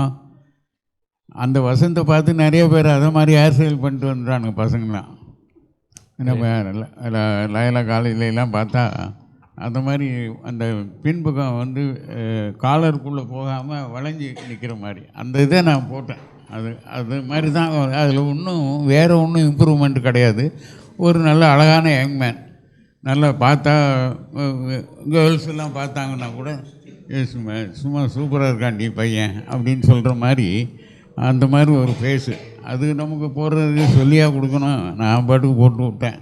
அந்த வசந்தை பார்த்து நிறைய பேர் அதை மாதிரி ஹேர் ஸ்டைல் பண்ணிட்டு வந்துட்டானுங்க பசங்களாம். நம்ம லயலா காலேஜிலலாம் பார்த்தா அந்த மாதிரி அந்த பின்பக்கம் வந்து காலருக்குள்ளே போகாமல் வளைஞ்சி நிற்கிற மாதிரி அந்த இதை நான் போட்டேன். அது மாதிரி தான். அதில் ஒன்றும் வேறு ஒன்றும் இம்ப்ரூவ்மெண்ட் கிடையாது. ஒரு நல்ல அழகான யங் மேன், நல்லா பார்த்தா கேர்ள்ஸ் எல்லாம் பார்த்தாங்கன்னா கூட சும்மா சூப்பராக இருக்காண்டி பையன் அப்படின்னு சொல்கிற மாதிரி அந்த மாதிரி ஒரு ஃபேஸு. அது நமக்கு போடுறது சொல்லியாக கொடுக்கணும், நான் பாட்டுக்கு போட்டு விட்டேன்.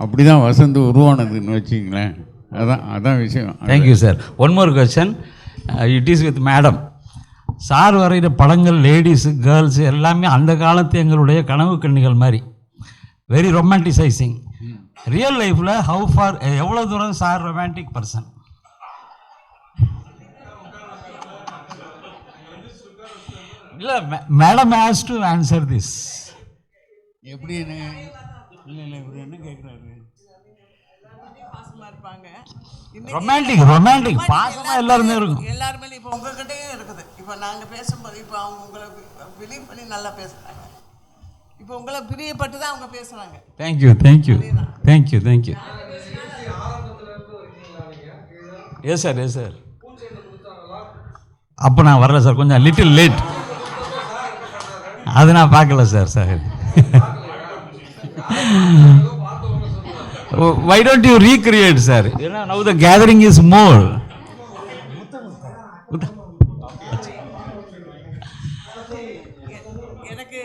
அப்படி தான் வசந்த் உருவானதுன்னு வச்சிங்களேன். அதான் விஷயம். Thank you sir. One more question, it is with madam. Sir வரைகிற படங்கள் லேடிஸு கேர்ள்ஸு எல்லாமே அந்த காலத்து எங்களுடைய கனவு கண்ணிகள் மாதிரி, வெரி ரொமான்டிசைசிங். ரியல் லைஃப்பில் ஹவு ஃபார், எவ்வளோ தூரம் சார் ரொமான்டிக் பர்சன்? இல்லை, madam has to answer this. எப்படி இல்லை இவர் என்ன கேட்குறாரு? ரொமான்டிக் பாசமாக எல்லாருமே இருக்கும். எல்லாருமே இப்போ உங்ககிட்டயே இருக்குது. இப்போ நாங்கள் பேசும்போது இப்போ அவங்க உங்களை பிலீவ் பண்ணி நல்லா பேசுகிறாங்க. இப்போ உங்களை பிரியப்பட்டு தான் அவங்க பேசுகிறாங்க. தேங்க்யூ. Yes sir. அப்போ நான் வரல சார், கொஞ்சம் லிட்டில் லேட். அது நான் பார்க்கல sir. Why don't you recreate, sir? You know, now the gathering is more. எனக்கு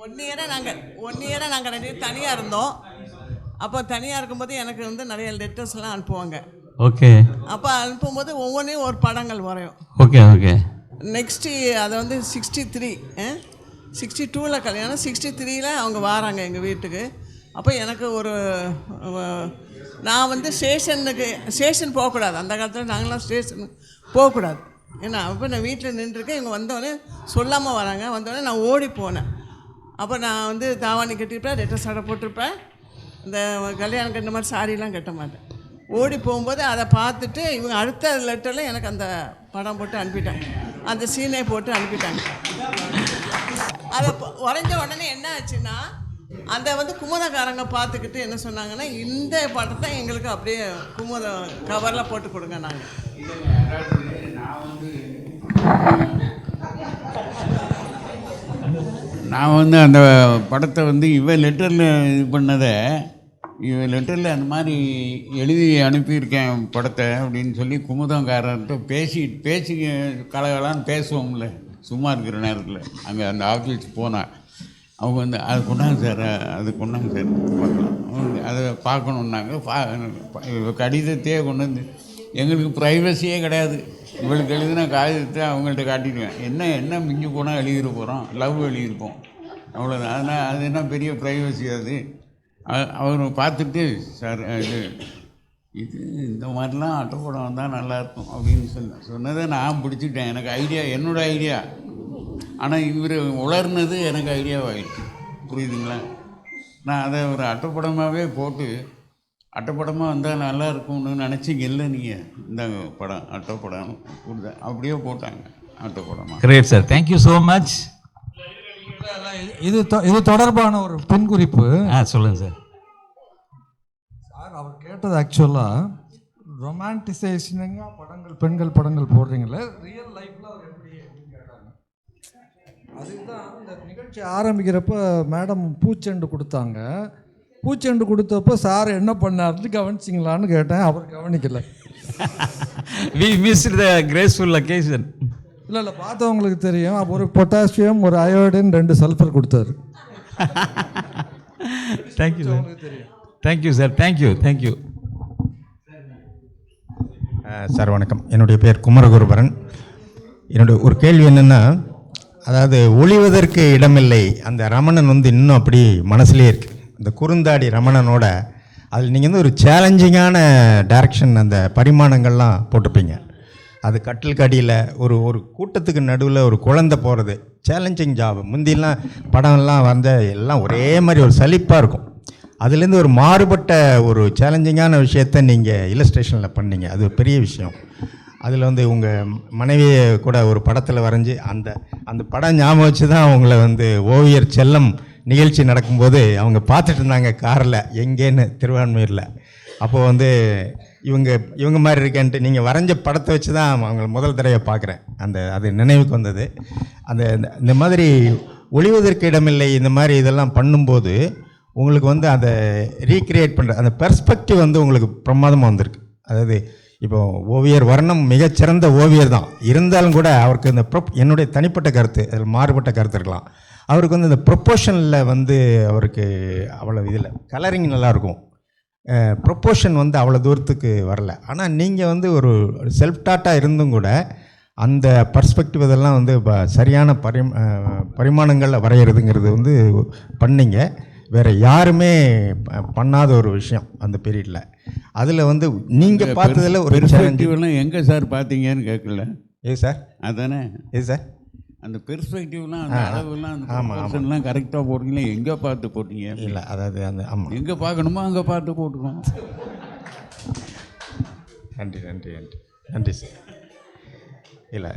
1 இயராக நாங்கள் ரெண்டு தனியாக இருந்தோம். அப்போ தனியாக இருக்கும்போது எனக்கு வந்து நிறைய லெட்டர்ஸ்லாம் அனுப்புவாங்க. ஓகே. அப்போ அனுப்பும்போது ஒவ்வொன்றையும் ஒரு படங்கள் வரையும். ஓகே. நெக்ஸ்ட்டு அதை வந்து 62ல் கல்யாணம், 63ல் அவங்க வராங்க எங்கள் வீட்டுக்கு. அப்போ எனக்கு நான் வந்து ஸ்டேஷன் போகக்கூடாது. அந்த காலத்தில் நாங்களாம் ஸ்டேஷன் போகக்கூடாது. ஏன்னா அப்போ நான் வீட்டில் நின்றுருக்கேன். இவங்க வந்தோடனே சொல்லாமல் வராங்க. வந்தோடனே நான் ஓடி போனேன். அப்போ நான் வந்து தாவாணி கட்டியிருப்பேன், ரெட்டை சடை போட்டிருப்பேன், இந்த கல்யாணம் கட்ட மாதிரி சாரிலாம் கட்ட மாட்டேன். ஓடி போகும்போது அதை பார்த்துட்டு இவங்க அடுத்த லெட்டரில் எனக்கு அந்த படம் போட்டு அனுப்பிட்டாங்க, அந்த சீனை போட்டு அனுப்பிட்டாங்க. அதை வரைஞ்ச உடனே என்ன ஆச்சுன்னா, அந்த வந்து குமுதக்காரங்க பார்த்துக்கிட்டு என்ன சொன்னாங்கன்னா, இந்த படத்தை எங்களுக்கு அப்படியே குமுத கவரில் போட்டு கொடுங்க. நான் வந்து அந்த படத்தை வந்து இவன் லெட்டரில் இது பண்ணதை, இவன் லெட்டரில் அந்த மாதிரி எழுதி அனுப்பியிருக்கேன் படத்தை அப்படின்னு சொல்லி குமுதங்காரர்கிட்ட பேசி கலகலான்னு பேசுவோம்ல சும்மா இருக்கிற நேரத்தில். அங்கே அந்த ஆஃபீஸ் போனால் அவங்க வந்து அது கொண்டாங்க சார் அதை பார்க்கணுன்னாங்க. கடிதத்தையே கொண்டு வந்து, எங்களுக்கு ப்ரைவசியே கிடையாது. இவளுக்கு எழுதின காகிதத்தை அவங்கள்ட்ட காட்டிடுவேன். என்ன மிஞ்சி போனால் எழுதிட போகிறோம், லவ் எழுதியிருப்போம், அவ்வளோதான். அதனால் அது என்ன பெரிய ப்ரைவசி அது. அவர் பார்த்துட்டு, சார் இது இந்த மாதிரிலாம் அட்டைப்படம் வந்தால் நல்லாயிருக்கும் அப்படின்னு சொன்னதை நான் பிடிச்சிட்டேன். எனக்கு ஐடியா, என்னோடய ஐடியா. ஆனால் இவர் உளர்னது எனக்கு ஐடியாவாகிடுச்சு, புரியுதுங்களா? நான் அதை ஒரு அட்டைப்படமாகவே போட்டு, அட்டைப்படமாக வந்தால் நல்லா இருக்கும்னு நினச்சிங்க இல்லை நீங்கள், இந்த படம் அட்டைப்படம் கொடுத்தா அப்படியே போட்டாங்க அட்டைப்படமாக. Great sir, thank you so much. இது தொடர்பான ஒரு பின் குறிப்பு. சொல்லுங்கள் சார். அவர் கேட்டது ஆக்சுவலாக ரொமான்டிசைசிங்க பெண்கள் படங்கள் போடுறீங்களே, ரியல் லைஃப்பில் அவர் எப்படி கேட்டாங்க. அதுதான் இந்த நிகழ்ச்சி ஆரம்பிக்கிறப்ப மேடம் பூச்செண்டு கொடுத்தாங்க. பூச்செண்டு கொடுத்தப்போ சார் என்ன பண்ணாருன்னு கவனிச்சிங்களான்னு கேட்டேன். அவர் கவனிக்கல. We missed the graceful occasion. இல்லை பார்த்தவங்களுக்கு தெரியும். ஒரு பொட்டாசியம், ஒரு அயோடின், 2 சல்ஃபர் கொடுத்தாரு. Thank you sir. Thank you sir. Thank you. Sir வணக்கம். என்னுடைய பேர் குமரகுருபரன். என்னுடைய ஒரு கேள்வி என்னென்னா, அதாவது ஒளிவதற்கு இடமில்லை அந்த ரமணன் வந்து இன்னும் அப்படி மனசுலேயே இருக்குது. இந்த குறுந்தாடி ரமணனோட அதில் நீங்கள் வந்து ஒரு சேலஞ்சிங்கான டைரக்ஷன், அந்த பரிமாணங்கள்லாம் போட்டுப்பீங்க. அது கட்டிலுக்கு அடியில் ஒரு கூட்டத்துக்கு நடுவில் ஒரு குழந்தை போகிறது சேலஞ்சிங் ஜாப். முந்தியெல்லாம் படம்லாம் வந்த எல்லாம் ஒரே மாதிரி ஒரு சலிப்பாக இருக்கும். அதுலேருந்து ஒரு மாறுபட்ட ஒரு சேலஞ்சிங்கான விஷயத்தை நீங்கள் இல்லஸ்ட்ரேஷனில் பண்ணீங்க. அது ஒரு பெரிய விஷயம். அதில் வந்து உங்கள் மனைவியை கூட ஒரு படத்தில் வரைஞ்சி அந்த படம் ஞாபகம் வச்சு தான் அவங்கள வந்து ஓவியர் செல்லம் நிகழ்ச்சி நடக்கும்போது அவங்க பார்த்துட்டு இருந்தாங்க காரில், எங்கேன்னு திருவான்மையூரில். அப்போது வந்து இவங்க மாதிரி இருக்கேன்ட்டு நீங்கள் வரைஞ்ச படத்தை வச்சு தான் அவங்கள முதல் தடவை பார்க்குறேன். அது நினைவுக்கு வந்தது. இந்த மாதிரி ஒளிவதற்கு இடமில்லை இந்த மாதிரி இதெல்லாம் பண்ணும்போது உங்களுக்கு வந்து அதை ரீக்ரியேட் பண்ணுற அந்த பெர்ஸ்பெக்டிவ் வந்து உங்களுக்கு பிரமாதமாக வந்திருக்கு. அதாவது இப்போ ஓவியர் வர்ணம் மிகச்சிறந்த ஓவியர் தான் இருந்தாலும் கூட அவருக்கு இந்த என்னுடைய தனிப்பட்ட கருத்து, அதில் மாறுபட்ட கருத்து இருக்கலாம். அவருக்கு வந்து இந்த ப்ரொப்போர்ஷனில் வந்து அவருக்கு அவ்வளோ இதில் கலரிங் நல்லாயிருக்கும், ப்ரொப்போர்ஷன் வந்து அவ்வளோ தூரத்துக்கு வரல. ஆனால் நீங்கள் வந்து ஒரு செல்ஃப் டாட்டாக இருந்தும் கூட அந்த பர்ஸ்பெக்டிவ் இதெல்லாம் வந்து சரியான பரிமாணங்களில் வரைகிறதுங்கிறது வந்து பண்ணிங்க. வேறு யாருமே பண்ணாத ஒரு விஷயம் அந்த பீரியடில். அதில் வந்து நீங்கள் பார்த்ததில் ஒரு பெர்ஸ்பெக்டிவ்லாம் எங்கே சார் பார்த்தீங்கன்னு கேட்கல. சார் அதானே சார் அந்த பெர்ஸ்பெக்டிவ்லாம் அந்த அளவுலாம் அந்த ப்ரொபோர்ஷன்லாம் கரெக்டாக போடுறீங்களா? எங்கே பார்த்து போட்டீங்க? இல்லை, அதாவது அந்த ஆமாம், எங்கே பார்க்கணுமோ அங்கே பார்த்து போட்டுருக்கோம். நன்றி சார். இல்லை,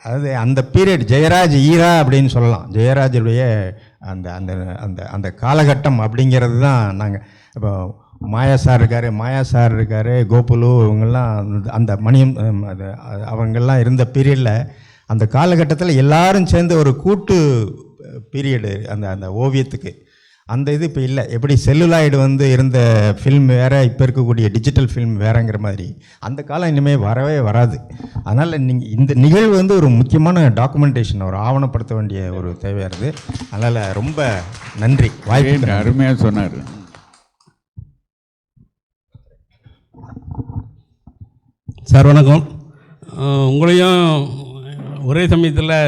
அதாவது அந்த பீரியட் ஜெயராஜ் ஈரா அப்படின்னு சொல்லலாம். ஜெயராஜுடைய அந்த அந்த அந்த அந்த காலகட்டம் அப்படிங்கிறது தான். நாங்கள் இப்போ மாயா சார் இருக்கார், கோகுலு, இவங்கெல்லாம் அந்த மணியம் அது அவங்கெல்லாம் இருந்த பீரியடில் அந்த காலகட்டத்தில் எல்லாரும் சேர்ந்து ஒரு கூட்டு பீரியடு அந்த ஓவியத்துக்கு. அந்த இது இப்போ இல்லை. எப்படி செல்லுலாய்டு வந்து இருந்த ஃபில்ம் வேறு, இப்போ இருக்கக்கூடிய டிஜிட்டல் ஃபில்ம் வேறுங்கிற மாதிரி அந்த காலம் இனிமேல் வரவே வராது. அதனால் நீங்கள் இந்த நிகழ்வு வந்து ஒரு முக்கியமான டாக்குமெண்டேஷன், ஒரு ஆவணப்படுத்த வேண்டிய ஒரு தேவையாக இருக்குது. அதனால் ரொம்ப நன்றி. வாய்ப்பு அருமையாக சொன்னார். சார் வணக்கம். உங்களையும் ஒரே சமயத்தில்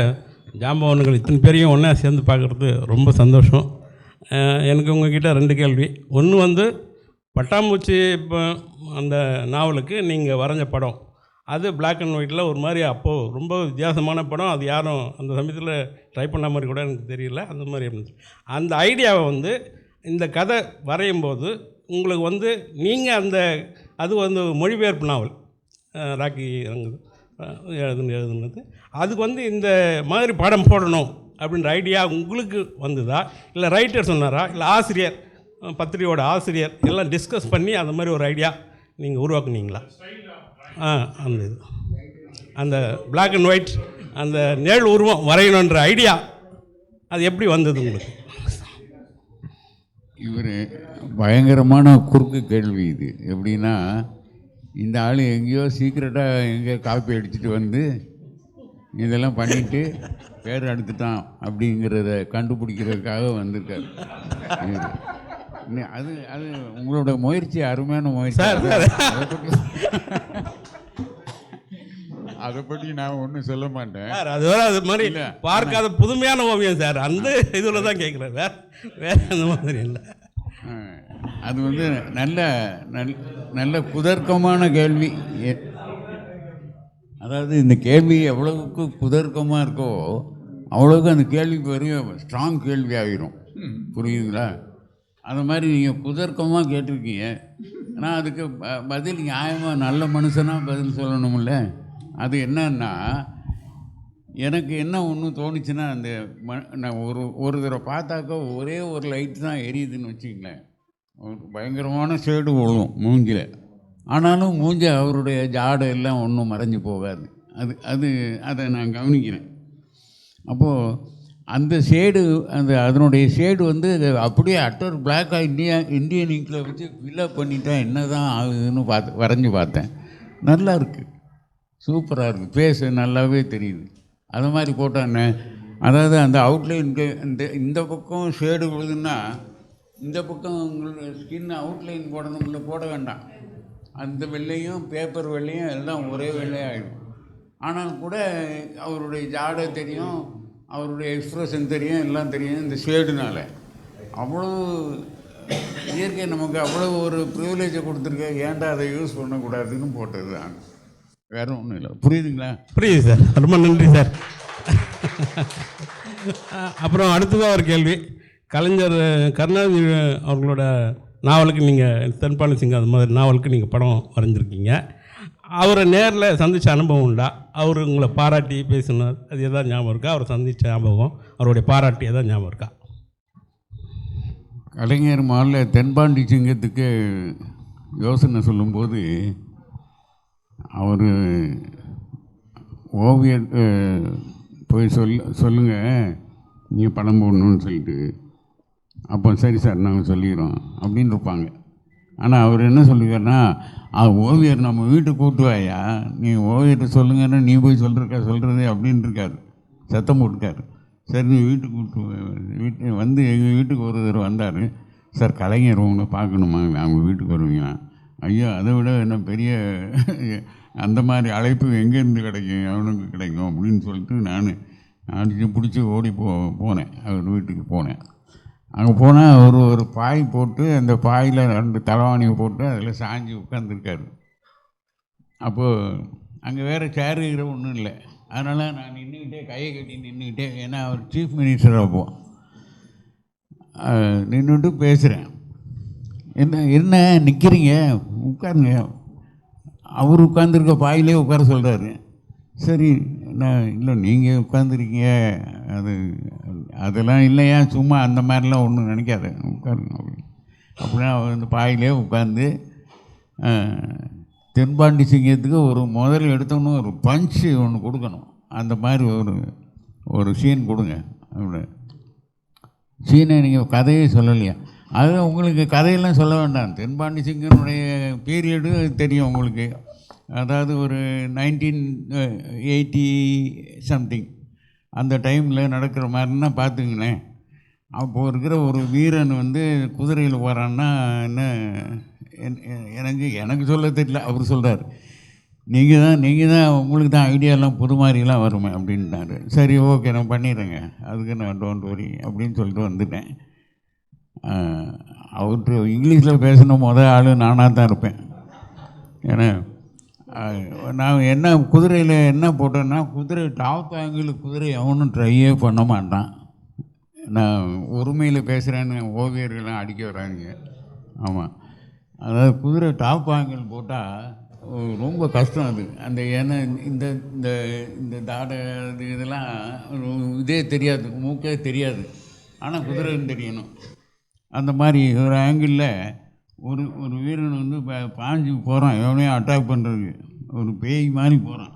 ஜாம்பவன்கள் இத்தனை பேரையும் ஒன்றா சேர்ந்து பார்க்குறது ரொம்ப சந்தோஷம். எனக்கு உங்ககிட்ட 2 கேள்வி. ஒன்று வந்து பட்டாம்பூச்சி இப்போ அந்த நாவலுக்கு நீங்கள் வரைஞ்ச படம் அது பிளாக் அண்ட் ஒயிட்டில் ஒரு மாதிரி அப்போது ரொம்ப வித்தியாசமான படம். அது யாரும் அந்த சமயத்தில் ட்ரை பண்ண மாதிரி கூட எனக்கு தெரியல. அந்த மாதிரி இருந்துச்சு. அந்த ஐடியாவை வந்து இந்த கதை வரையும் போது உங்களுக்கு வந்து நீங்கள் அது வந்து மொழிபெயர்ப்பு நாவல் ராக்கி எழுதுனது, அதுக்கு வந்து இந்த மாதிரி படம் போடணும் அப்படின்ற ஐடியா உங்களுக்கு வந்ததா, இல்லை ரைட்டர் சொன்னாரா, இல்லை ஆசிரியர், பத்திரிகையோட ஆசிரியர் எல்லாம் டிஸ்கஸ் பண்ணி அந்த மாதிரி ஒரு ஐடியா நீங்கள் உருவாக்குனீங்களா? அந்த இது அந்த பிளாக் அண்ட் ஒயிட் அந்த நேழ் உருவம் வரையணுன்ற ஐடியா அது எப்படி வந்தது உங்களுக்கு? இவர் பயங்கரமான குறுக்கு கேள்வி இது. எப்படின்னா, இந்த ஆள் எங்கேயோ சீக்கிரட்டாக எங்கேயோ காப்பி அடிச்சுட்டு வந்து இதெல்லாம் பண்ணிவிட்டு பேர் எடுத்துட்டான் அப்படிங்கிறத கண்டுபிடிக்கிறதுக்காக வந்திருக்காரு. அது அது உங்களோட முயற்சி அருமையான முயற்சி. அதை பற்றி நான் ஒன்றும் சொல்ல மாட்டேன் சார். அது மாதிரி பார்க்காத புதுமையான ஓவியம் சார். அந்த இதில் தான் கேட்குறேன். வேறு அந்த மாதிரி இல்லை. அது வந்து நல்ல குதர்க்கமான கேள்வி. அதாவது இந்த கேள்வி எவ்வளவுக்கு குதர்க்கமாக இருக்கோ அவ்வளோக்கு அந்த கேள்வி பெரிய ஸ்ட்ராங் கேள்வி ஆகிரும். புரியுதுங்களா? அது மாதிரி நீங்கள் குதர்க்கமாக கேட்டிருக்கீங்க. ஆனால் அதுக்கு பதில் நியாயமாக நல்ல மனுஷனாக பதில் சொல்லணும்ல. அது என்னன்னா, எனக்கு என்ன ஒன்று தோணுச்சுன்னா, அந்த நான் ஒரு தடவை பார்த்தாக்கா ஒரே ஒரு லைட் தான் எரியுதுன்னு வச்சுங்களேன். பயங்கரமான ஷேடு விழும் மூஞ்சில். ஆனாலும் மூஞ்ச அவருடைய ஜாடை எல்லாம் ஒன்றும் மறைஞ்சு போகாது. அதை நான் கவனிக்கிறேன். அப்போது அந்த ஷேடு அதனுடைய ஷேடு வந்து அப்படியே அட்டர் பிளாக்காக இந்தியன் இங்கில் வச்சு ஃபில்லப் பண்ணிட்டா என்ன தான் ஆகுதுன்னு வரைஞ்சி பார்த்தேன். நல்லா இருக்குது, சூப்பராக இருக்குது, ஃபேஸ் நல்லாவே தெரியுது. அது மாதிரி போட்டானே, அதாவது அந்த அவுட்லைனுக்கு இந்த பக்கம் ஷேடு விழுதுன்னா இந்த பக்கம் உங்களோட ஸ்கின் அவுட்லைன் போடணும்ல, போட வேண்டாம். அந்த வெள்ளையும் பேப்பர் வெள்ளையும் எல்லாம் ஒரே வெள்ளையாகிடும். ஆனால் கூட அவருடைய ஜாடை தெரியும், அவருடைய எக்ஸ்ப்ரெஷன் தெரியும், எல்லாம் தெரியும் இந்த ஷேடுனால். அவ்வளோ இயற்கை நமக்கு அவ்வளோ ஒரு ப்ரிவிலேஜை கொடுத்துருக்க, ஏன்டா அதை யூஸ் பண்ணக்கூடாதுன்னு போட்டது தான், வேறு ஒன்றும் இல்லை. புரியுதுங்களா? புரியுது சார், ரொம்ப நன்றி சார். அப்புறம் அடுத்ததாக ஒரு கேள்வி. கலைஞர் கருணாநிதி அவர்களோட நாவலுக்கு நீங்கள் தென்பாண்டி சிங்கம் அது மாதிரி நாவலுக்கு நீங்கள் படம் வரைஞ்சிருக்கீங்க. அவரை நேரில் சந்தித்த அனுபவம் உண்டா? அவர் உங்களை பாராட்டி பேசினார், அது எதாவது ஞாபகம் இருக்கா? அவரை சந்தித்த ஞாபகம், அவருடைய பாராட்டி எதாவது ஞாபகம் இருக்கா? கலைஞர் மாலை தென்பாண்டி சிங்கத்துக்கு யோசனை சொல்லும்போது அவர் ஓவியர் போய் சொல்லுங்கள் நீங்கள் படம் போடணுன்னு சொல்லிட்டு, அப்போ சரி சார் நாங்கள் சொல்லிடுறோம் அப்படின்னு இருப்பாங்க. ஆனால் அவர் என்ன சொல்லுவார்னா, ஓவியர் நம்ம வீட்டுக்கு கூட்டுவாயா, நீ ஓவியர்கிட்ட சொல்லுங்கன்னா நீ போய் சொல்கிறது அப்படின்னு இருக்காரு, சத்தம் போட்டுக்காரு. சரி நீ வீட்டுக்கு கூட்டு வந்து எங்கள் வீட்டுக்கு ஒரு தடவை வந்தார். சார் கலைஞர் உங்களை பார்க்கணுமா, அவங்க வீட்டுக்கு வருவீங்களா? ஐயோ அதை விட என்ன பெரிய அந்த மாதிரி அழைப்பு எங்கேருந்து கிடைக்கும், அவனுக்கு கிடைக்கும் அப்படின்னு சொல்லிட்டு நான் அடித்து பிடிச்சி ஓடி போனேன், அவர் வீட்டுக்கு போனேன். அங்கே போனால் ஒரு பாய் போட்டு அந்த பாயில் 2 தலைவாணியை போட்டு அதில் சாஞ்சி உட்காந்துருக்காரு. அப்போது அங்கே வேறு சேர் இருக்கிற ஒன்றும் இல்லை. அதனால் நான் நின்றுக்கிட்டே கையை கட்டி நின்றுக்கிட்டே, ஏன்னா அவர் சீஃப் மினிஸ்டர் அப்போ நின்றுட்டு பேசுகிறேன். என்ன நிற்கிறீங்க, உட்காருங்க. அவர் உட்காந்துருக்க பாயிலே உட்கார சொல்கிறாரு. சரி நான் இல்லை நீங்கள் உட்காந்துருக்கீங்க, அதெல்லாம் இல்லையா, சும்மா அந்த மாதிரிலாம் ஒன்றும் நினைக்காத, உட்காருங்க அப்படின்னா அவர் அந்த பாயிலே உட்காந்து தென்பாண்டி சிங்கத்துக்கு ஒரு முதல் எடுத்தோன்னு ஒரு பஞ்சு ஒன்று கொடுக்கணும். அந்த மாதிரி ஒரு சீன் கொடுங்க. அப்படி சீனை நீங்கள் கதையே சொல்லலையா? அது உங்களுக்கு கதையெல்லாம் சொல்ல வேண்டாம். தென்பாண்டி சிங்கனுடைய பீரியடு தெரியும் உங்களுக்கு. அதாவது ஒரு 1980 சம்திங் அந்த டைமில் நடக்கிற மாதிரின்னா பார்த்துங்களேன். அப்போது இருக்கிற ஒரு வீரன் வந்து குதிரையில் போகிறான்னா என்ன, எனக்கு சொல்ல தெரியல, அவர் சொல்கிறார், நீங்கள் தான் உங்களுக்கு தான் ஐடியாலாம் புது மாதிரிலாம் வருமே அப்படின்ட்டாரு. சரி ஓகே நான் பண்ணிடுறேங்க, அதுக்கு நான் டோன்ட் வரி அப்படின்னு சொல்லிட்டு வந்துட்டேன். அவர்கிட்ட இங்கிலீஷில் பேசின ஆள் நானாக தான் இருப்பேன். ஏன்னா நான் என்ன குதிரையில் என்ன போட்டேன்னா, குதிரை டாப் ஆங்கிள் குதிரை அவனும் ட்ரையே பண்ண மாட்டான். நான் ஒருமையில் பேசுகிறேன்னு ஓவியர்கள்லாம் அடிக்க வராங்க. ஆமாம், அதாவது குதிரை டாப் ஆங்கிள் போட்டால் ரொம்ப கஷ்டம் அது. அந்த ஏன்னா இந்த இந்த இந்த தாடை இதெல்லாம் இதே தெரியாது, மூக்கே தெரியாது, ஆனால் குதிரைன்னு தெரியணும். அந்த மாதிரி ஒரு ஆங்கிளில் ஒரு வீரன் வந்து பாஞ்சு போகிறான், எவனையும் அட்டாக் பண்ணுறதுக்கு, ஒரு பேய் மாதிரி போகிறான்.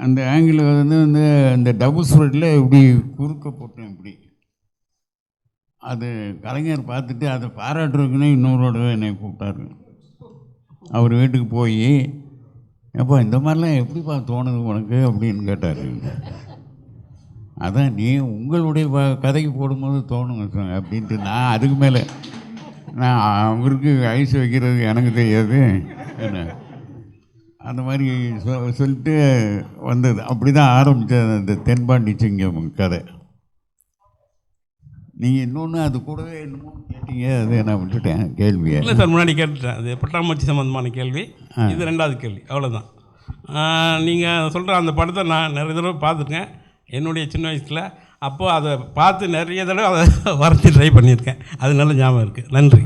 அந்த ஆங்கிளில் வந்து இந்த டபுள் ஸ்ப்ரெட்டில் இப்படி குறுக்க போட்டேன் இப்படி. அது கலைஞர் பார்த்துட்டு அதை பாராட்டுறதுக்குன்னே இன்னொருவோட என்னை கூப்பிட்டாரு. அவர் வீட்டுக்கு போய், எப்போ இந்த மாதிரிலாம் எப்படிப்பா தோணுது உனக்கு அப்படின்னு கேட்டார். அதான் நீ உங்களுடைய கதைக்கு போடும்போது தோணுங்க அப்படின்ட்டு. நான் அதுக்கு மேலே நான் அவருக்கு ஐஸ் வைக்கிறது எனக்கு தெரியாது என்ன, அந்த மாதிரி சொல்லிட்டு வந்தது. அப்படி தான் ஆரம்பித்தது அந்த தென்பாண்டி சிங்கம் கதை. நீங்கள் இன்னொன்று அது கூடவே என்னமோ கேட்டீங்க, அதை நான் விட்டுட்டேன் கேள்வியை. இல்லை சார், முன்னாடி கேட்டுட்டேன். அது பட்டாம்பூச்சி சம்மந்தமான கேள்வி, இது 2வது கேள்வி, அவ்வளோதான். நீங்கள் சொல்கிற அந்த படத்தை நான் நிறைய தடவை பார்த்துருக்கேன் என்னுடைய சின்ன வயசில். அப்போது அதை பார்த்து நிறைய தடவை அதை வரைச்சி ட்ரை பண்ணியிருக்கேன். அது நல்ல ஞாபகம் இருக்குது. நன்றி.